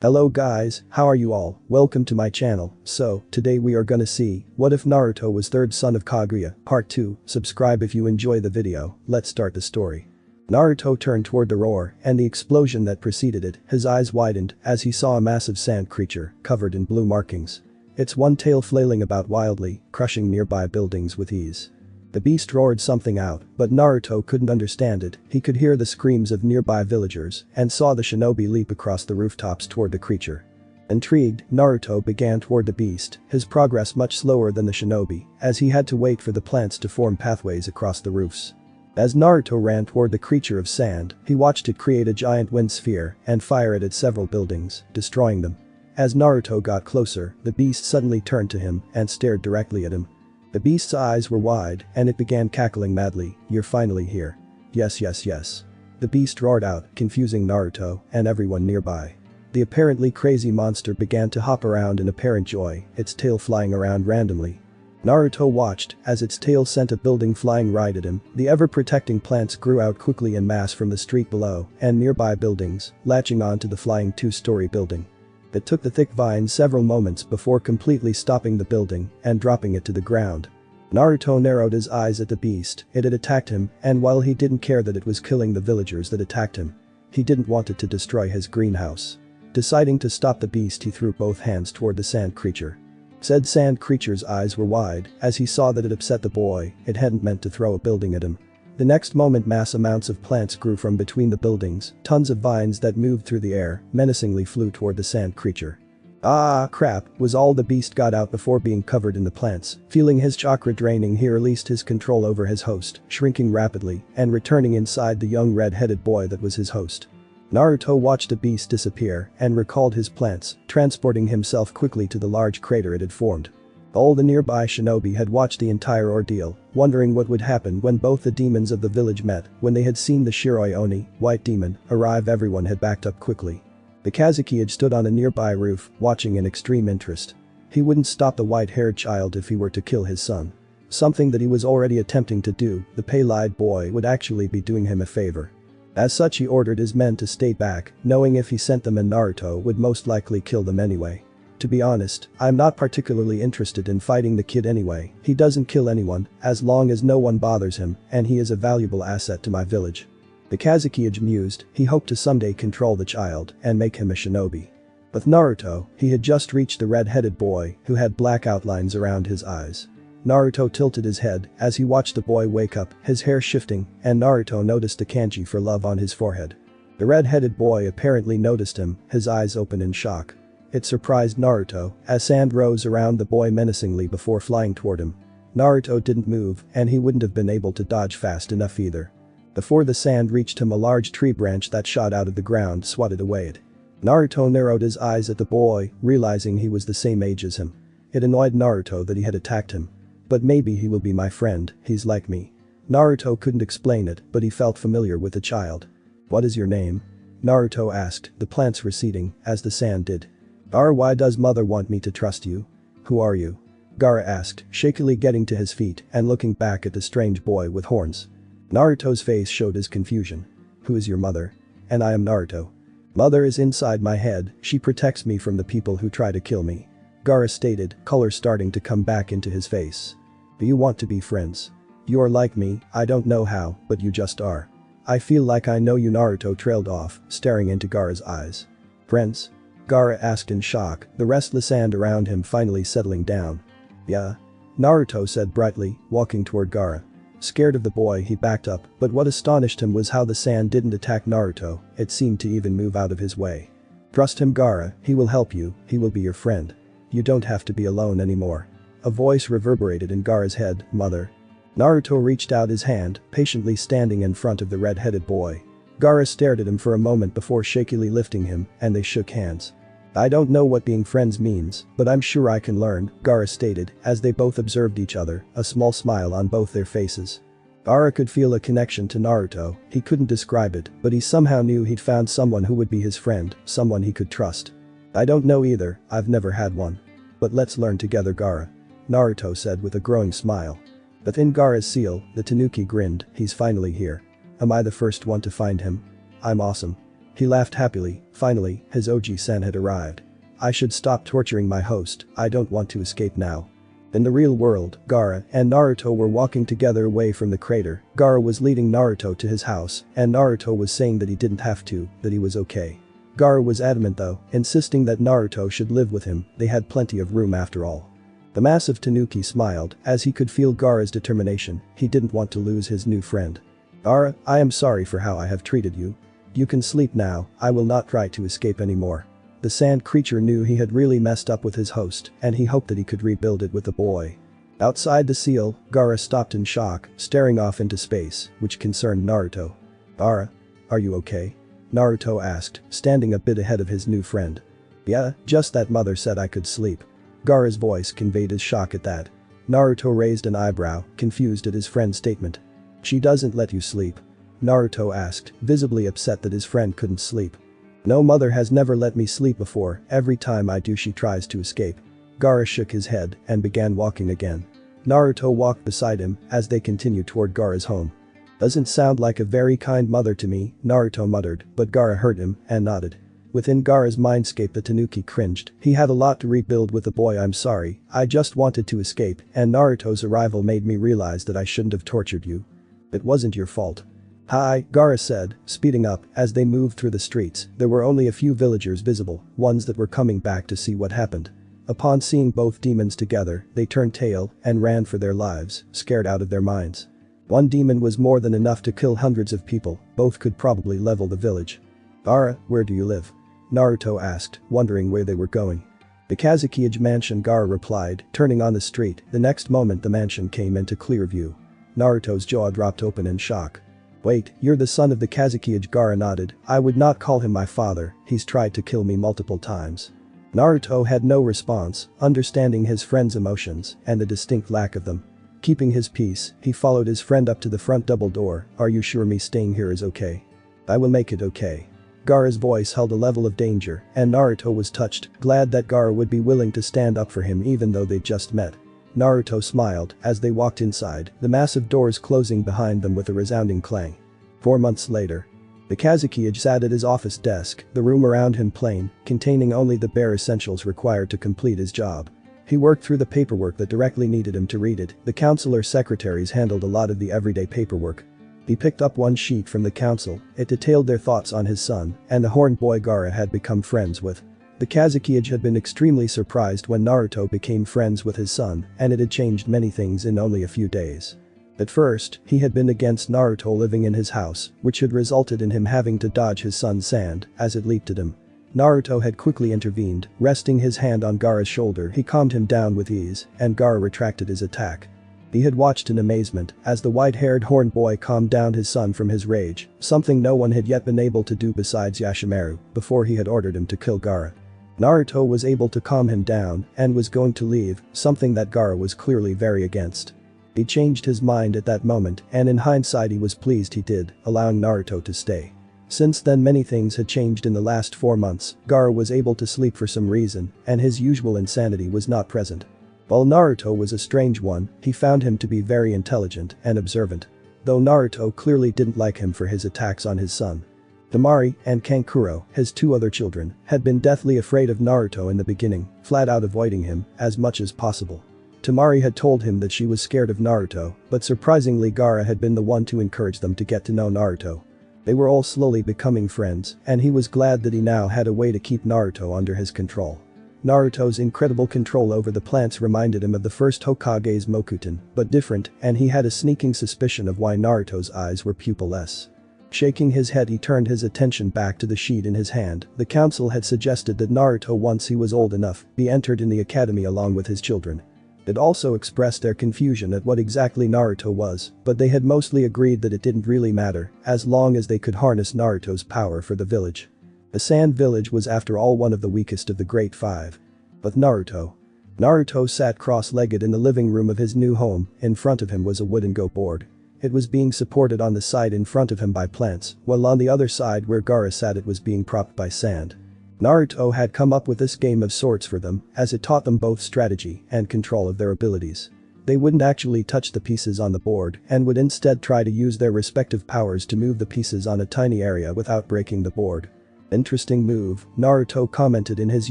Hello guys, how are you all? Welcome to my channel. So, today we are gonna see, what if Naruto was third son of Kaguya, part 2, subscribe if you enjoy the video, let's start the story. Naruto turned toward the roar and the explosion that preceded it, his eyes widened as he saw a massive sand creature, covered in blue markings. Its one tail flailing about wildly, crushing nearby buildings with ease. The beast roared something out, but Naruto couldn't understand it. He could hear the screams of nearby villagers and saw the shinobi leap across the rooftops toward the creature. Intrigued, Naruto began toward the beast, his progress much slower than the shinobi, as he had to wait for the plants to form pathways across the roofs. As Naruto ran toward the creature of sand, he watched it create a giant wind sphere and fire it at several buildings, destroying them. As Naruto got closer, the beast suddenly turned to him and stared directly at him. The beast's eyes were wide and it began cackling madly, "You're finally here. Yes, yes, yes." The beast roared out, confusing Naruto and everyone nearby. The apparently crazy monster began to hop around in apparent joy, its tail flying around randomly. Naruto watched as its tail sent a building flying right at him. The ever-protecting plants grew out quickly en masse from the street below and nearby buildings, latching onto the flying two-story building. It took the thick vines several moments before completely stopping the building and dropping it to the ground. Naruto narrowed his eyes at the beast. It had attacked him, and while he didn't care that it was killing the villagers that attacked him, he didn't want it to destroy his greenhouse. Deciding to stop the beast, he threw both hands toward the sand creature. Said sand creature's eyes were wide as he saw that it upset the boy. It hadn't meant to throw a building at him. The next moment mass amounts of plants grew from between the buildings, tons of vines that moved through the air, menacingly flew toward the sand creature. "Ah, crap," was all the beast got out before being covered in the plants. Feeling his chakra draining, he released his control over his host, shrinking rapidly and returning inside the young red-headed boy that was his host. Naruto watched the beast disappear and recalled his plants, transporting himself quickly to the large crater it had formed. All the nearby shinobi had watched the entire ordeal, wondering what would happen when both the demons of the village met. When they had seen the Shiroi Oni, white demon, arrive, everyone had backed up quickly. The Kazuki had stood on a nearby roof, watching in extreme interest. He wouldn't stop the white-haired child if he were to kill his son. Something that he was already attempting to do, the pale-eyed boy would actually be doing him a favor. As such, he ordered his men to stay back, knowing if he sent them and Naruto would most likely kill them anyway. To be honest, I'm not particularly interested in fighting the kid anyway. He doesn't kill anyone, as long as no one bothers him, and he is a valuable asset to my village. The Kazuki mused. He hoped to someday control the child and make him a shinobi. With Naruto, he had just reached the red-headed boy who had black outlines around his eyes. Naruto tilted his head as he watched the boy wake up, his hair shifting, and Naruto noticed the kanji for love on his forehead. The red-headed boy apparently noticed him, his eyes open in shock. It surprised Naruto as sand rose around the boy menacingly before flying toward him. Naruto didn't move and he wouldn't have been able to dodge fast enough either. Before the sand reached him, a large tree branch that shot out of the ground swatted away it. Naruto narrowed his eyes at the boy, realizing he was the same age as him. It annoyed Naruto that he had attacked him. But maybe he will be my friend, he's like me. Naruto couldn't explain it, but he felt familiar with the child. "What is your name?" Naruto asked, the plants receding as the sand did. "Gaara, why does mother want me to trust you?" "Who are you?" Gaara asked, shakily getting to his feet and looking back at the strange boy with horns. Naruto's face showed his confusion. "Who is your mother?" "And I am Naruto. Mother is inside my head, she protects me from the people who try to kill me," Gaara stated, color starting to come back into his face. "Do you want to be friends? You are like me, I don't know how, but you just are. I feel like I know you." Naruto trailed off, staring into Gaara's eyes. "Friends?" Gaara asked in shock, the restless sand around him finally settling down. "Yeah?" Naruto said brightly, walking toward Gaara. Scared of the boy, he backed up, but what astonished him was how the sand didn't attack Naruto, it seemed to even move out of his way. "Trust him, Gaara, he will help you, he will be your friend. You don't have to be alone anymore." A voice reverberated in Gaara's head, "Mother." Naruto reached out his hand, patiently standing in front of the red-headed boy. Gaara stared at him for a moment before shakily lifting him, and they shook hands. "I don't know what being friends means, but I'm sure I can learn," Gaara stated as they both observed each other, a small smile on both their faces. Gaara could feel a connection to Naruto. He couldn't describe it, but he somehow knew he'd found someone who would be his friend, someone he could trust. "I don't know either, I've never had one. But let's learn together, Gaara," Naruto said with a growing smile. Within Gaara's seal, the Tanuki grinned. "He's finally here. Am I the first one to find him? I'm awesome." He laughed happily. Finally, his Oji-san had arrived. I should stop torturing my host, I don't want to escape now. In the real world, Gaara and Naruto were walking together away from the crater. Gaara was leading Naruto to his house, and Naruto was saying that he didn't have to, that he was okay. Gaara was adamant though, insisting that Naruto should live with him, they had plenty of room after all. The massive Tanuki smiled, as he could feel Gaara's determination, he didn't want to lose his new friend. Gaara, I am sorry for how I have treated you. You can sleep now, I will not try to escape anymore. The sand creature knew he had really messed up with his host, and he hoped that he could rebuild it with the boy. Outside the seal, Gaara stopped in shock, staring off into space, which concerned Naruto. Gaara, are you okay? Naruto asked, standing a bit ahead of his new friend. Yeah, just that mother said I could sleep. Gaara's voice conveyed his shock at that. Naruto raised an eyebrow, confused at his friend's statement. She doesn't let you sleep? Naruto asked, visibly upset that his friend couldn't sleep. No, mother has never let me sleep before, every time I do she tries to escape. Gaara shook his head and began walking again. Naruto walked beside him as they continued toward Gaara's home. Doesn't sound like a very kind mother to me, Naruto muttered, but Gaara heard him and nodded. Within Gaara's mindscape the Tanuki cringed, he had a lot to rebuild with the boy. I'm sorry, I just wanted to escape and Naruto's arrival made me realize that I shouldn't have tortured you. It wasn't your fault. Hi, Gaara said, speeding up. As they moved through the streets, there were only a few villagers visible, ones that were coming back to see what happened. Upon seeing both demons together, they turned tail and ran for their lives, scared out of their minds. One demon was more than enough to kill hundreds of people, both could probably level the village. Gaara, where do you live? Naruto asked, wondering where they were going. The Kazukiage mansion, Gaara replied, turning on the street. The next moment the mansion came into clear view. Naruto's jaw dropped open in shock. Wait, you're the son of the Kazukiage? Gaara nodded. I would not call him my father, he's tried to kill me multiple times. Naruto had no response, understanding his friend's emotions and the distinct lack of them. Keeping his peace, he followed his friend up to the front double door. Are you sure me staying here is okay? I will make it okay. Gaara's voice held a level of danger, and Naruto was touched, glad that Gaara would be willing to stand up for him even though they'd just met. Naruto smiled as they walked inside, the massive doors closing behind them with a resounding clang. 4 months later. The Kazukiage sat at his office desk, the room around him plain, containing only the bare essentials required to complete his job. He worked through the paperwork that directly needed him to read it. The councilor secretaries handled a lot of the everyday paperwork. He picked up one sheet from the council, it detailed their thoughts on his son and the horned boy Gaara had become friends with. The Kazukiage had been extremely surprised when Naruto became friends with his son, and it had changed many things in only a few days. At first, he had been against Naruto living in his house, which had resulted in him having to dodge his son's sand as it leaped at him. Naruto had quickly intervened, resting his hand on Gaara's shoulder. He calmed him down with ease, and Gaara retracted his attack. He had watched in amazement as the white-haired horned boy calmed down his son from his rage, something no one had yet been able to do besides Yashimaru, before he had ordered him to kill Gaara. Naruto was able to calm him down and was going to leave, something that Gaara was clearly very against. He changed his mind at that moment, and in hindsight he was pleased he did, allowing Naruto to stay. Since then many things had changed in the last 4 months. Gaara was able to sleep for some reason, and his usual insanity was not present. While Naruto was a strange one, he found him to be very intelligent and observant. Though Naruto clearly didn't like him for his attacks on his son. Temari and Kankuro, his 2 other children, had been deathly afraid of Naruto in the beginning, flat out avoiding him as much as possible. Temari had told him that she was scared of Naruto, but surprisingly Gaara had been the one to encourage them to get to know Naruto. They were all slowly becoming friends, and he was glad that he now had a way to keep Naruto under his control. Naruto's incredible control over the plants reminded him of the first Hokage's Mokuton, but different, and he had a sneaking suspicion of why Naruto's eyes were pupilless. Shaking his head he turned his attention back to the sheet in his hand. The council had suggested that Naruto, once he was old enough, be entered in the academy along with his children. It also expressed their confusion at what exactly Naruto was, but they had mostly agreed that it didn't really matter, as long as they could harness Naruto's power for the village. The Sand Village was after all one of the weakest of the Great Five. But Naruto. Naruto sat cross-legged in the living room of his new home. In front of him was a wooden go board. It was being supported on the side in front of him by plants, while on the other side where Gaara sat it was being propped by sand. Naruto had come up with this game of sorts for them, as it taught them both strategy and control of their abilities. They wouldn't actually touch the pieces on the board and would instead try to use their respective powers to move the pieces on a tiny area without breaking the board. Interesting move, Naruto commented in his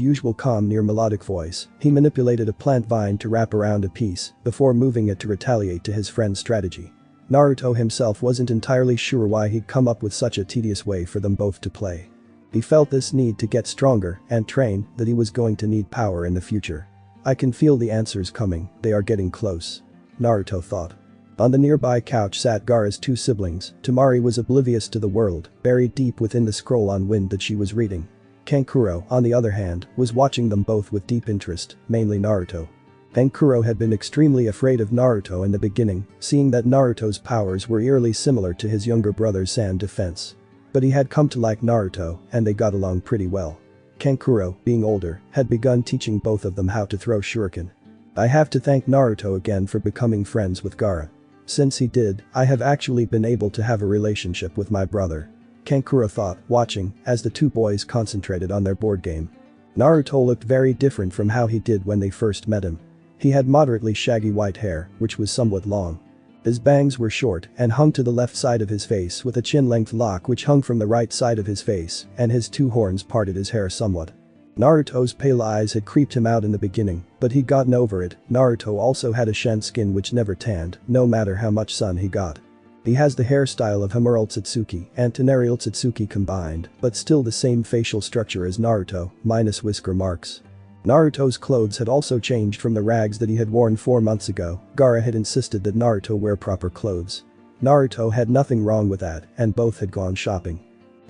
usual calm near melodic voice. He manipulated a plant vine to wrap around a piece before moving it to retaliate to his friend's strategy. Naruto himself wasn't entirely sure why he'd come up with such a tedious way for them both to play. He felt this need to get stronger and train, that he was going to need power in the future. I can feel the answers coming, they are getting close. Naruto thought. On the nearby couch sat Gaara's two siblings. Temari was oblivious to the world, buried deep within the scroll on wind that she was reading. Kankuro, on the other hand, was watching them both with deep interest, mainly Naruto. Kankuro had been extremely afraid of Naruto in the beginning, seeing that Naruto's powers were eerily similar to his younger brother's sand defense. But he had come to like Naruto, and they got along pretty well. Kankuro, being older, had begun teaching both of them how to throw shuriken. I have to thank Naruto again for becoming friends with Gaara. Since he did, I have actually been able to have a relationship with my brother. Kankuro thought, watching as the two boys concentrated on their board game. Naruto looked very different from how he did when they first met him. He had moderately shaggy white hair, which was somewhat long. His bangs were short and hung to the left side of his face with a chin-length lock which hung from the right side of his face, and his two horns parted his hair somewhat. Naruto's pale eyes had creeped him out in the beginning, but he'd gotten over it. Naruto also had a shen skin which never tanned, no matter how much sun he got. He has the hairstyle of Hamura Ōtsutsuki and Tonari Ōtsutsuki combined, but still the same facial structure as Naruto, minus whisker marks. Naruto's clothes had also changed from the rags that he had worn 4 months ago. Gaara had insisted that Naruto wear proper clothes. Naruto had nothing wrong with that, and both had gone shopping.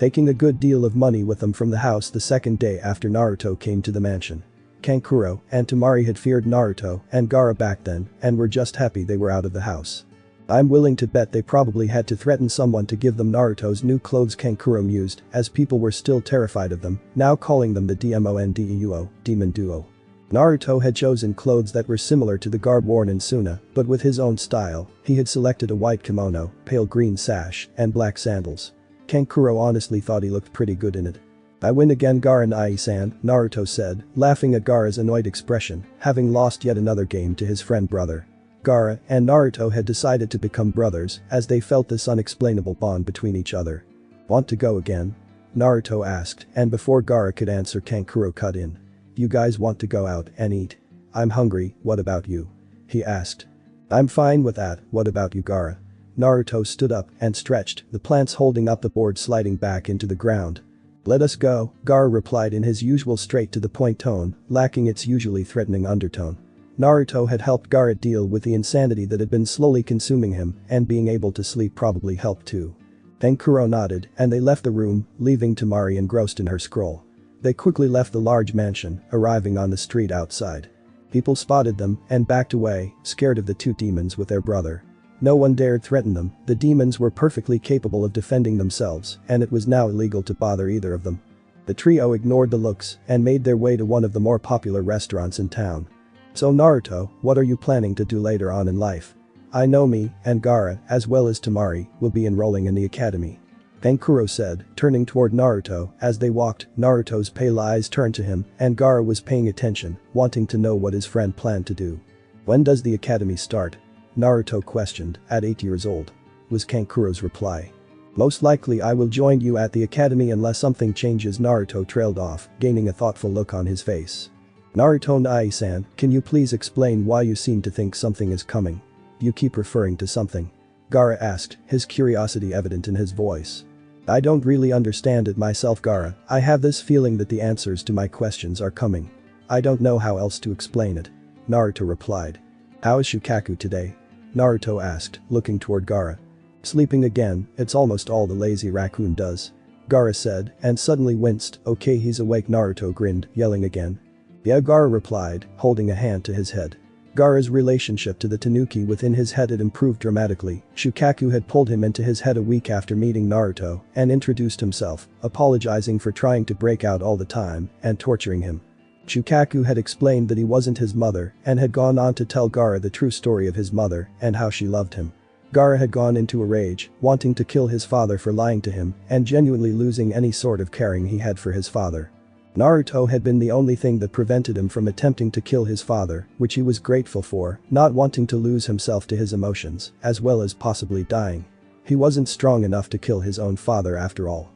Taking a good deal of money with them from the house the second day after Naruto came to the mansion. Kankuro and Temari had feared Naruto and Gaara back then and were just happy they were out of the house. I'm willing to bet they probably had to threaten someone to give them Naruto's new clothes, Kankuro mused, as people were still terrified of them, now calling them the DMONDEUO, Demon Duo. Naruto had chosen clothes that were similar to the garb worn in Suna, but with his own style. He had selected a white kimono, pale green sash, and black sandals. Kankuro honestly thought he looked pretty good in it. I win again, Gaara Nai-san, Naruto said, laughing at Gaara's annoyed expression, having lost yet another game to his friend brother. Gaara and Naruto had decided to become brothers as they felt this unexplainable bond between each other. Want to go again? Naruto asked, and before Gaara could answer, Kankuro cut in. You guys want to go out and eat? I'm hungry, what about you? He asked. I'm fine with that, what about you, Gaara? Naruto stood up and stretched, the plants holding up the board sliding back into the ground. Let us go, Gaara replied in his usual straight-to-the-point tone, lacking its usually threatening undertone. Naruto had helped Gaara deal with the insanity that had been slowly consuming him, and being able to sleep probably helped too. Kankuro nodded, and they left the room, leaving Temari engrossed in her scroll. They quickly left the large mansion, arriving on the street outside. People spotted them and backed away, scared of the two demons with their brother. No one dared threaten them, the demons were perfectly capable of defending themselves, and it was now illegal to bother either of them. The trio ignored the looks and made their way to one of the more popular restaurants in town. So Naruto, what are you planning to do later on in life? I know me and Gaara, as well as Temari, will be enrolling in the academy. Kankuro said, turning toward Naruto. As they walked, Naruto's pale eyes turned to him, and Gaara was paying attention, wanting to know what his friend planned to do. When does the academy start? Naruto questioned. At 8 years old. Was Kankuro's reply. Most likely I will join you at the academy unless something changes. Naruto trailed off, gaining a thoughtful look on his face. Naruto Nai-san, can you please explain why you seem to think something is coming? You keep referring to something. Gaara asked, his curiosity evident in his voice. I don't really understand it myself, Gaara. I have this feeling that the answers to my questions are coming. I don't know how else to explain it. Naruto replied. How is Shukaku today? Naruto asked, looking toward Gaara. Sleeping again, it's almost all the lazy raccoon does. Gaara said, and suddenly winced. Okay, he's awake. Naruto grinned, yelling again. Yeah, Gaara replied, holding a hand to his head. Gaara's relationship to the tanuki within his head had improved dramatically. Shukaku had pulled him into his head a week after meeting Naruto and introduced himself, apologizing for trying to break out all the time and torturing him. Shukaku had explained that he wasn't his mother and had gone on to tell Gaara the true story of his mother and how she loved him. Gaara had gone into a rage, wanting to kill his father for lying to him and genuinely losing any sort of caring he had for his father. Naruto had been the only thing that prevented him from attempting to kill his father, which he was grateful for, not wanting to lose himself to his emotions, as well as possibly dying. He wasn't strong enough to kill his own father after all.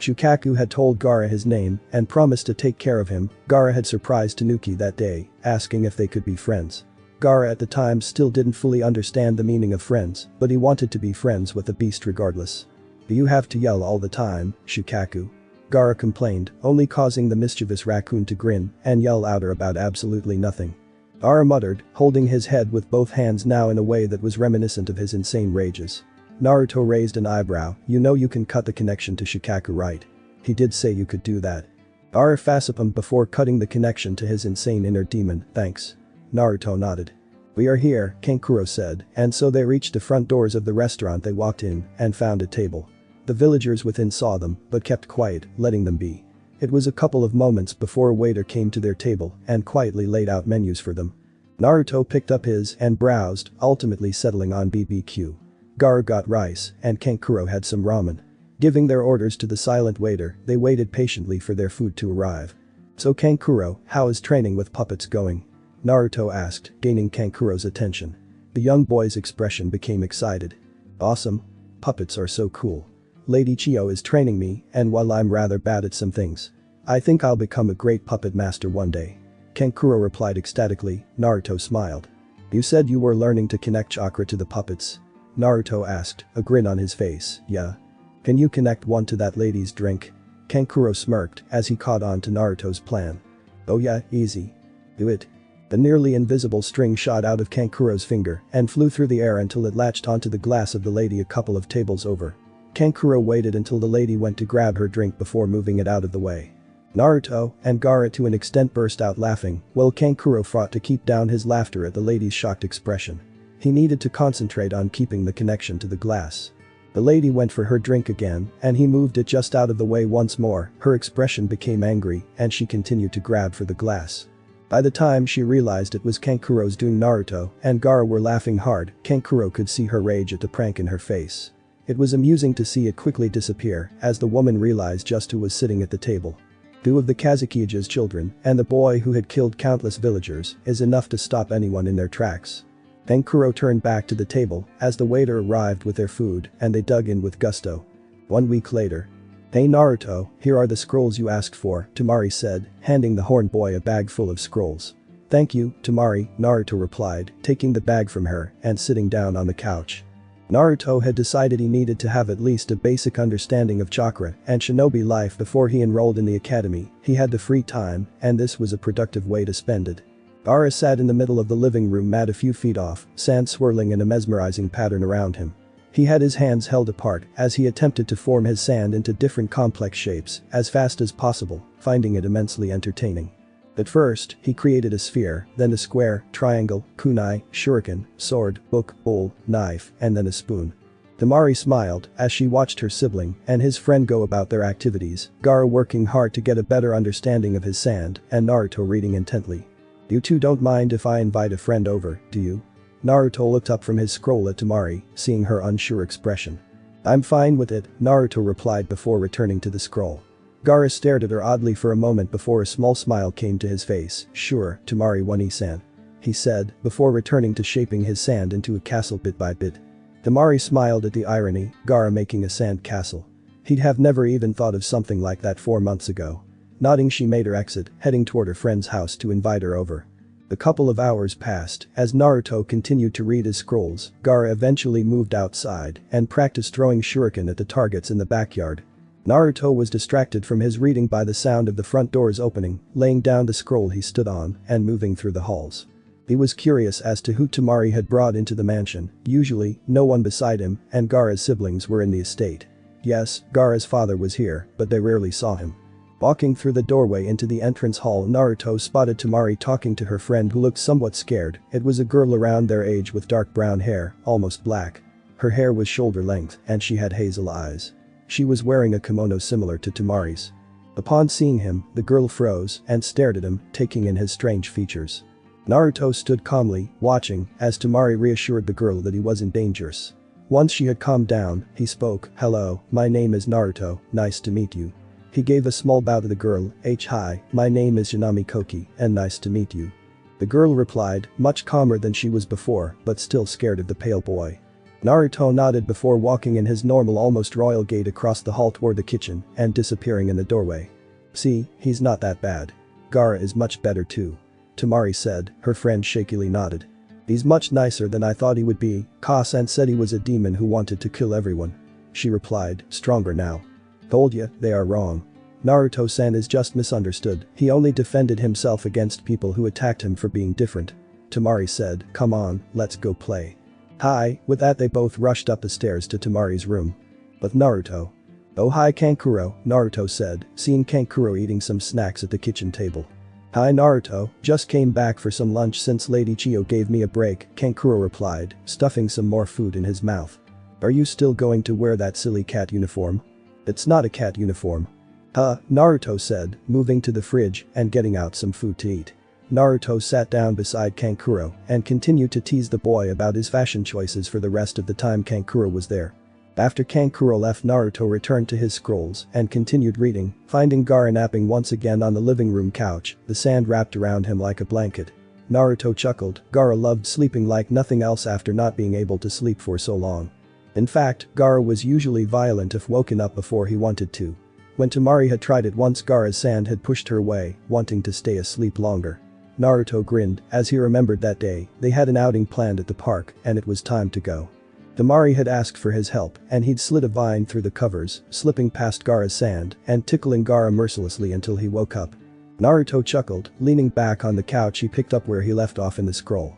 Shukaku had told Gaara his name and promised to take care of him. Gaara had surprised Tanuki that day, asking if they could be friends. Gaara at the time still didn't fully understand the meaning of friends, but he wanted to be friends with the beast regardless. "Do you have to yell all the time, Shukaku?" Gaara complained, only causing the mischievous raccoon to grin and yell louder about absolutely nothing. Gaara muttered, holding his head with both hands now in a way that was reminiscent of his insane rages. Naruto raised an eyebrow. "You know you can cut the connection to Shukaku, right? He did say you could do that." Gaara facepalmed before cutting the connection to his insane inner demon. "Thanks." Naruto nodded. "We are here," Kankuro said, and so they reached the front doors of the restaurant. They walked in and found a table. The villagers within saw them but kept quiet, letting them be. It was a couple of moments before a waiter came to their table and quietly laid out menus for them. Naruto picked up his and browsed, ultimately settling on BBQ. Gaara got rice and Kankuro had some ramen. Giving their orders to the silent waiter, they waited patiently for their food to arrive. "So Kankuro, how is training with puppets going?" Naruto asked, gaining Kankuro's attention. The young boy's expression became excited. "Awesome. Puppets are so cool. Lady Chiyo is training me, and while I'm rather bad at some things, I think I'll become a great puppet master one day." Kankuro replied ecstatically. Naruto smiled. "You said you were learning to connect chakra to the puppets?" Naruto asked, a grin on his face. "Yeah. Can you connect one to that lady's drink?" Kankuro smirked as he caught on to Naruto's plan. "Oh yeah, easy. Do it." The nearly invisible string shot out of Kankuro's finger and flew through the air until it latched onto the glass of the lady a couple of tables over. Kankuro waited until the lady went to grab her drink before moving it out of the way. Naruto and Gaara to an extent burst out laughing, while Kankuro fought to keep down his laughter at the lady's shocked expression. He needed to concentrate on keeping the connection to the glass. The lady went for her drink again, and he moved it just out of the way once more. Her expression became angry, and she continued to grab for the glass. By the time she realized it was Kankuro's doing, Naruto and Gaara were laughing hard. Kankuro could see her rage at the prank in her face. It was amusing to see it quickly disappear as the woman realized just who was sitting at the table. Two of the Kazukiya's children and the boy who had killed countless villagers is enough to stop anyone in their tracks. Kankuro turned back to the table as the waiter arrived with their food and they dug in with gusto. 1 week later. "Hey Naruto, here are the scrolls you asked for," Temari said, handing the horned boy a bag full of scrolls. "Thank you, Temari," Naruto replied, taking the bag from her and sitting down on the couch. Naruto had decided he needed to have at least a basic understanding of chakra and shinobi life before he enrolled in the academy. He had the free time, and this was a productive way to spend it. Gaara sat in the middle of the living room mat a few feet off, sand swirling in a mesmerizing pattern around him. He had his hands held apart as he attempted to form his sand into different complex shapes as fast as possible, finding it immensely entertaining. At first, he created a sphere, then a square, triangle, kunai, shuriken, sword, book, bowl, knife, and then a spoon. Temari smiled as she watched her sibling and his friend go about their activities, Gaara working hard to get a better understanding of his sand and Naruto reading intently. "You two don't mind if I invite a friend over, do you?" Naruto looked up from his scroll at Temari, seeing her unsure expression. "I'm fine with it," Naruto replied before returning to the scroll. Gaara stared at her oddly for a moment before a small smile came to his face. "Sure, Temari One-san," he said, before returning to shaping his sand into a castle bit by bit. Temari smiled at the irony, Gaara making a sand castle. He'd have never even thought of something like that 4 months ago. Nodding, she made her exit, heading toward her friend's house to invite her over. A couple of hours passed as Naruto continued to read his scrolls. Gaara eventually moved outside and practiced throwing shuriken at the targets in the backyard. Naruto was distracted from his reading by the sound of the front doors opening. Laying down the scroll he stood on and moving through the halls. He was curious as to who Temari had brought into the mansion. Usually, no one beside him and Gaara's siblings were in the estate. Yes, Gaara's father was here, but they rarely saw him. Walking through the doorway into the entrance hall, Naruto spotted Temari talking to her friend who looked somewhat scared. It was a girl around their age with dark brown hair, almost black. Her hair was shoulder length and she had hazel eyes. She was wearing a kimono similar to Temari's. Upon seeing him, the girl froze and stared at him, taking in his strange features. Naruto stood calmly, watching, as Temari reassured the girl that he wasn't dangerous. Once she had calmed down, he spoke. "Hello, my name is Naruto, nice to meet you." He gave a small bow to the girl. "Hi, my name is Shinami Koki, and nice to meet you." The girl replied, much calmer than she was before, but still scared of the pale boy. Naruto nodded before walking in his normal almost royal gait across the hall toward the kitchen and disappearing in the doorway. See, he's not that bad. Gaara is much better too. Temari said, her friend shakily nodded. He's much nicer than I thought he would be, Ka-san said he was a demon who wanted to kill everyone. She replied, stronger now. Told ya, they are wrong. Naruto-san is just misunderstood, he only defended himself against people who attacked him for being different. Temari said, come on, let's go play. Hi, with that they both rushed up the stairs to Temari's room. But Naruto. Oh hi Kankuro, Naruto said, seeing Kankuro eating some snacks at the kitchen table. Hi Naruto, just came back for some lunch since Lady Chiyo gave me a break, Kankuro replied, stuffing some more food in his mouth. Are you still going to wear that silly cat uniform? It's not a cat uniform. Naruto said, moving to the fridge and getting out some food to eat. Naruto sat down beside Kankuro and continued to tease the boy about his fashion choices for the rest of the time Kankuro was there. After Kankuro left, Naruto returned to his scrolls and continued reading, finding Gaara napping once again on the living room couch, the sand wrapped around him like a blanket. Naruto chuckled, Gaara loved sleeping like nothing else after not being able to sleep for so long. In fact, Gaara was usually violent if woken up before he wanted to. When Temari had tried it once, Gaara's sand had pushed her away, wanting to stay asleep longer. Naruto grinned as he remembered that day they had an outing planned at the park and it was time to go. Temari had asked for his help and he'd slid a vine through the covers, slipping past Gaara's sand and tickling Gaara mercilessly until he woke up. Naruto chuckled, leaning back on the couch he picked up where he left off in the scroll.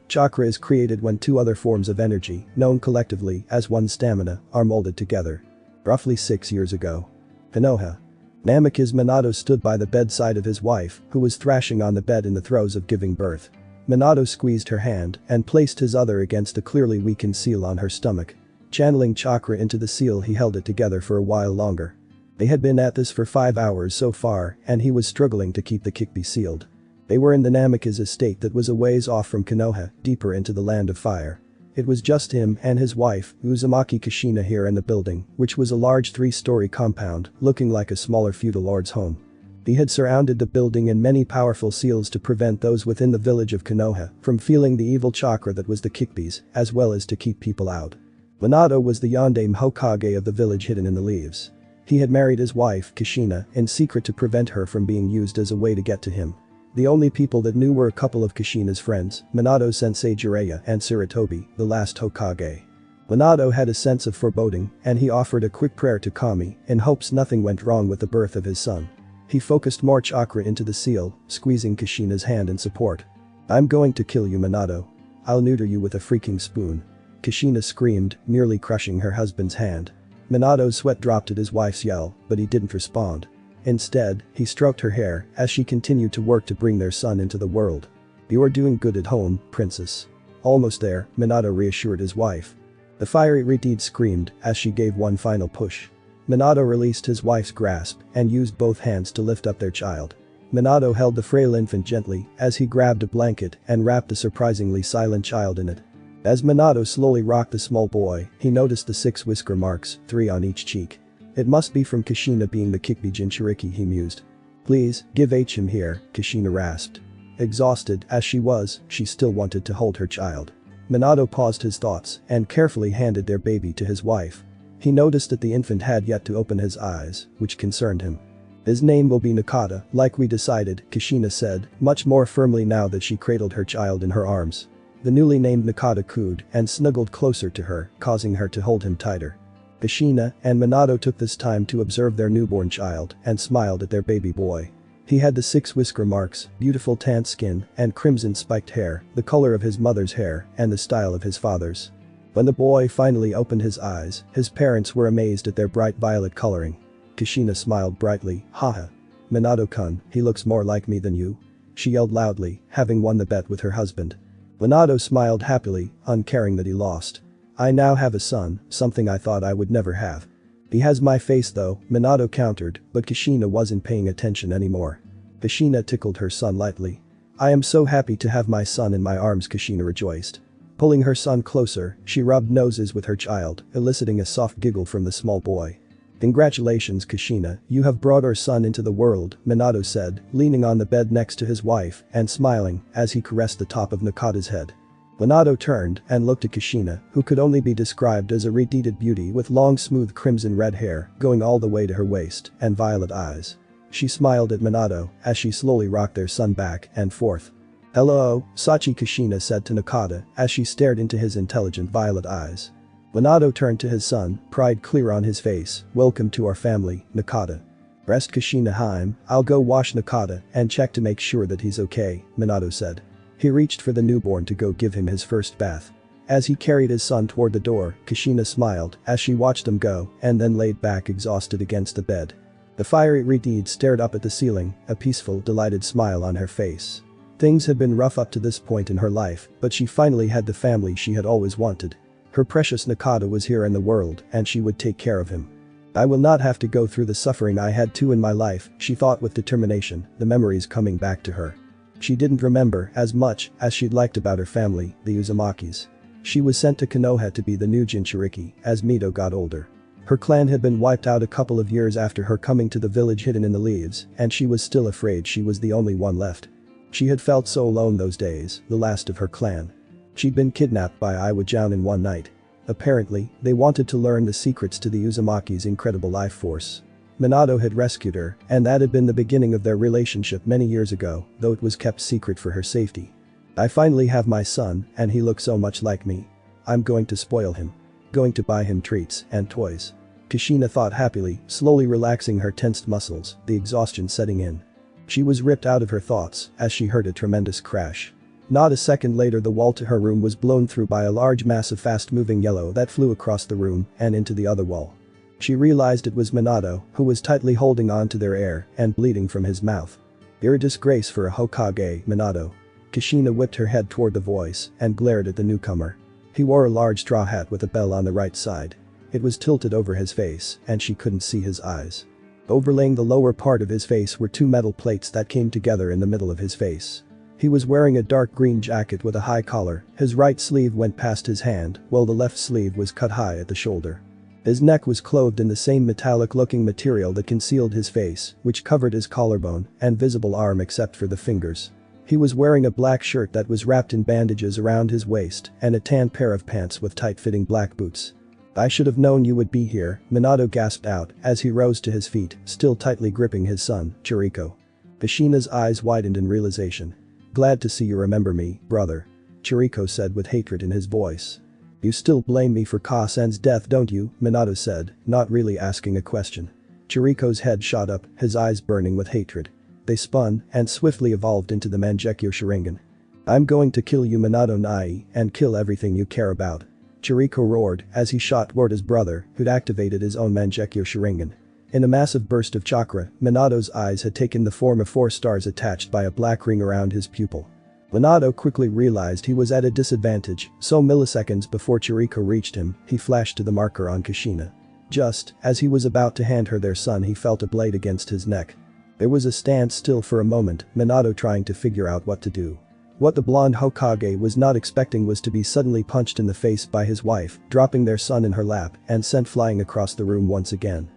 Chakra is created when two other forms of energy, known collectively as one stamina, are molded together. Roughly 6 years ago. Konoha. Namikaze Minato stood by the bedside of his wife, who was thrashing on the bed in the throes of giving birth. Minato squeezed her hand and placed his other against a clearly weakened seal on her stomach. Channeling chakra into the seal, he held it together for a while longer. They had been at this for 5 hours so far and he was struggling to keep the Kyuubi sealed. They were in the Namikaze estate that was a ways off from Konoha, deeper into the land of fire. It was just him and his wife, Uzumaki Kushina, here in the building, which was a large 3-story compound, looking like a smaller feudal lord's home. He had surrounded the building in many powerful seals to prevent those within the village of Konoha from feeling the evil chakra that was the Kyuubi's, as well as to keep people out. Minato was the Yondaime Hokage of the village hidden in the leaves. He had married his wife, Kushina, in secret to prevent her from being used as a way to get to him. The only people that knew were a couple of Kushina's friends, Minato-sensei Jiraiya and Sarutobi, the last Hokage. Minato had a sense of foreboding and he offered a quick prayer to Kami in hopes nothing went wrong with the birth of his son. He focused more chakra into the seal, squeezing Kushina's hand in support. I'm going to kill you, Minato. I'll neuter you with a freaking spoon. Kushina screamed, nearly crushing her husband's hand. Minato's sweat dropped at his wife's yell, but he didn't respond. Instead, he stroked her hair as she continued to work to bring their son into the world. You are doing good at home, princess. Almost there, Minato reassured his wife. The fiery Riteed screamed as she gave one final push. Minato released his wife's grasp and used both hands to lift up their child. Minato held the frail infant gently as he grabbed a blanket and wrapped the surprisingly silent child in it. As Minato slowly rocked the small boy, he noticed the 6 whisker marks, 3 on each cheek. It must be from Kushina being the Kyuubi Jinchuriki, he mused. Please, give him here, Kushina rasped. Exhausted as she was, she still wanted to hold her child. Minato paused his thoughts and carefully handed their baby to his wife. He noticed that the infant had yet to open his eyes, which concerned him. His name will be Nakata, like we decided, Kushina said, much more firmly now that she cradled her child in her arms. The newly named Nakata cooed and snuggled closer to her, causing her to hold him tighter. Kushina and Minato took this time to observe their newborn child and smiled at their baby boy. He had the 6 whisker marks, beautiful tanned skin, and crimson spiked hair, the color of his mother's hair and the style of his father's. When the boy finally opened his eyes, his parents were amazed at their bright violet coloring. Kushina smiled brightly, haha. Minato-kun, he looks more like me than you. She yelled loudly, having won the bet with her husband. Minato smiled happily, uncaring that he lost. I now have a son, something I thought I would never have. He has my face though, Minato countered, but Kushina wasn't paying attention anymore. Kushina tickled her son lightly. I am so happy to have my son in my arms, Kushina rejoiced. Pulling her son closer, she rubbed noses with her child, eliciting a soft giggle from the small boy. Congratulations, Kushina, you have brought our son into the world, Minato said, leaning on the bed next to his wife and smiling as he caressed the top of Nakata's head. Minato turned and looked at Kushina, who could only be described as a radiated beauty with long smooth crimson red hair going all the way to her waist and violet eyes. She smiled at Minato as she slowly rocked their son back and forth. "Hello, Sachi," Kushina said to Nakata as she stared into his intelligent violet eyes. Minato turned to his son, pride clear on his face. "Welcome to our family, Nakata." "Rest Kushina Haim, I'll go wash Nakata and check to make sure that he's okay," Minato said. He reached for the newborn to go give him his first bath. As he carried his son toward the door, Kushina smiled as she watched him go and then laid back exhausted against the bed. The fiery Redeed stared up at the ceiling, a peaceful, delighted smile on her face. Things had been rough up to this point in her life, but she finally had the family she had always wanted. Her precious Nakata was here in the world and she would take care of him. "I will not have to go through the suffering I had to in my life," she thought with determination, the memories coming back to her. She didn't remember as much as she'd liked about her family, the Uzumakis. She was sent to Konoha to be the new Jinchuriki as Mito got older. Her clan had been wiped out a couple of years after her coming to the village hidden in the leaves, and she was still afraid she was the only one left. She had felt so alone those days, the last of her clan. She'd been kidnapped by Iwajan in one night. Apparently, they wanted to learn the secrets to the Uzumaki's incredible life force. Minato had rescued her, and that had been the beginning of their relationship many years ago, though it was kept secret for her safety. "I finally have my son, and he looks so much like me. I'm going to spoil him. Going to buy him treats and toys." Kushina thought happily, slowly relaxing her tensed muscles, the exhaustion setting in. She was ripped out of her thoughts as she heard a tremendous crash. Not a second later the wall to her room was blown through by a large mass of fast-moving yellow that flew across the room and into the other wall. She realized it was Minato, who was tightly holding on to their air and bleeding from his mouth. "You're a disgrace for a Hokage, Minato." Kushina whipped her head toward the voice and glared at the newcomer. He wore a large straw hat with a bell on the right side. It was tilted over his face and she couldn't see his eyes. Overlaying the lower part of his face were two metal plates that came together in the middle of his face. He was wearing a dark green jacket with a high collar, his right sleeve went past his hand while the left sleeve was cut high at the shoulder. His neck was clothed in the same metallic-looking material that concealed his face, which covered his collarbone and visible arm except for the fingers. He was wearing a black shirt that was wrapped in bandages around his waist and a tan pair of pants with tight-fitting black boots. "I should have known you would be here," Minato gasped out as he rose to his feet, still tightly gripping his son, Chiriko. Kushina's eyes widened in realization. "Glad to see you remember me, brother," Chiriko said with hatred in his voice. "You still blame me for Ka-san's death, don't you?" Minato said, not really asking a question. Chiriko's head shot up, his eyes burning with hatred. They spun and swiftly evolved into the Mangekyo Sharingan. "I'm going to kill you, Minato Nai, and kill everything you care about," Chiriko roared as he shot toward his brother, who'd activated his own Mangekyo Sharingan. In a massive burst of chakra, Minato's eyes had taken the form of 4 stars attached by a black ring around his pupil. Minato quickly realized he was at a disadvantage, so milliseconds before Chiriko reached him, he flashed to the marker on Kushina. Just as he was about to hand her their son, he felt a blade against his neck. There was a standstill for a moment, Minato trying to figure out what to do. What the blonde Hokage was not expecting was to be suddenly punched in the face by his wife, dropping their son in her lap and sent flying across the room once again.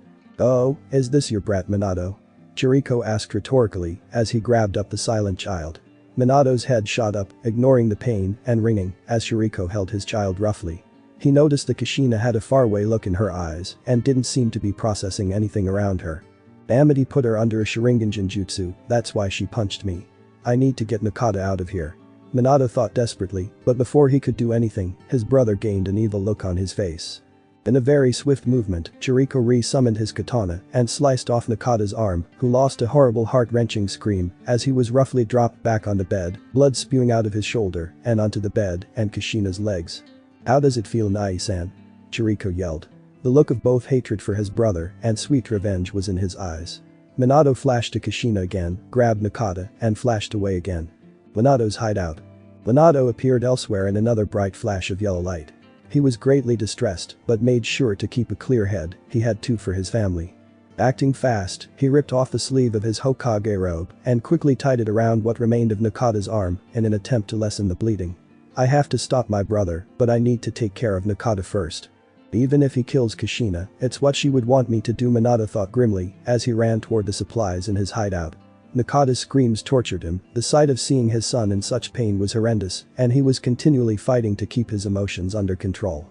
"Oh, is this your brat, Minato?" Chiriko asked rhetorically as he grabbed up the silent child. Minato's head shot up, ignoring the pain and ringing as Chiriko held his child roughly. He noticed that Kushina had a faraway look in her eyes and didn't seem to be processing anything around her. "Amity put her under a Sharingan Genjutsu, that's why she punched me. I need to get Nakata out of here." Minato thought desperately, but before he could do anything, his brother gained an evil look on his face. In a very swift movement, Chiriko re-summoned his katana and sliced off Nakata's arm, who lost a horrible heart-wrenching scream as he was roughly dropped back on the bed, blood spewing out of his shoulder and onto the bed and Kushina's legs. "How does it feel, Nai-san?" Chiriko yelled. The look of both hatred for his brother and sweet revenge was in his eyes. Minato flashed to Kushina again, grabbed Nakata and flashed away again. Minato's hideout. Minato appeared elsewhere in another bright flash of yellow light. He was greatly distressed but made sure to keep a clear head, he had to for his family. Acting fast, he ripped off the sleeve of his Hokage robe and quickly tied it around what remained of Nakata's arm in an attempt to lessen the bleeding. "I have to stop my brother, but I need to take care of Nakata first. Even if he kills Kushina, it's what she would want me to do," Minato thought grimly as he ran toward the supplies in his hideout. Nakata's screams tortured him, the sight of seeing his son in such pain was horrendous, and he was continually fighting to keep his emotions under control.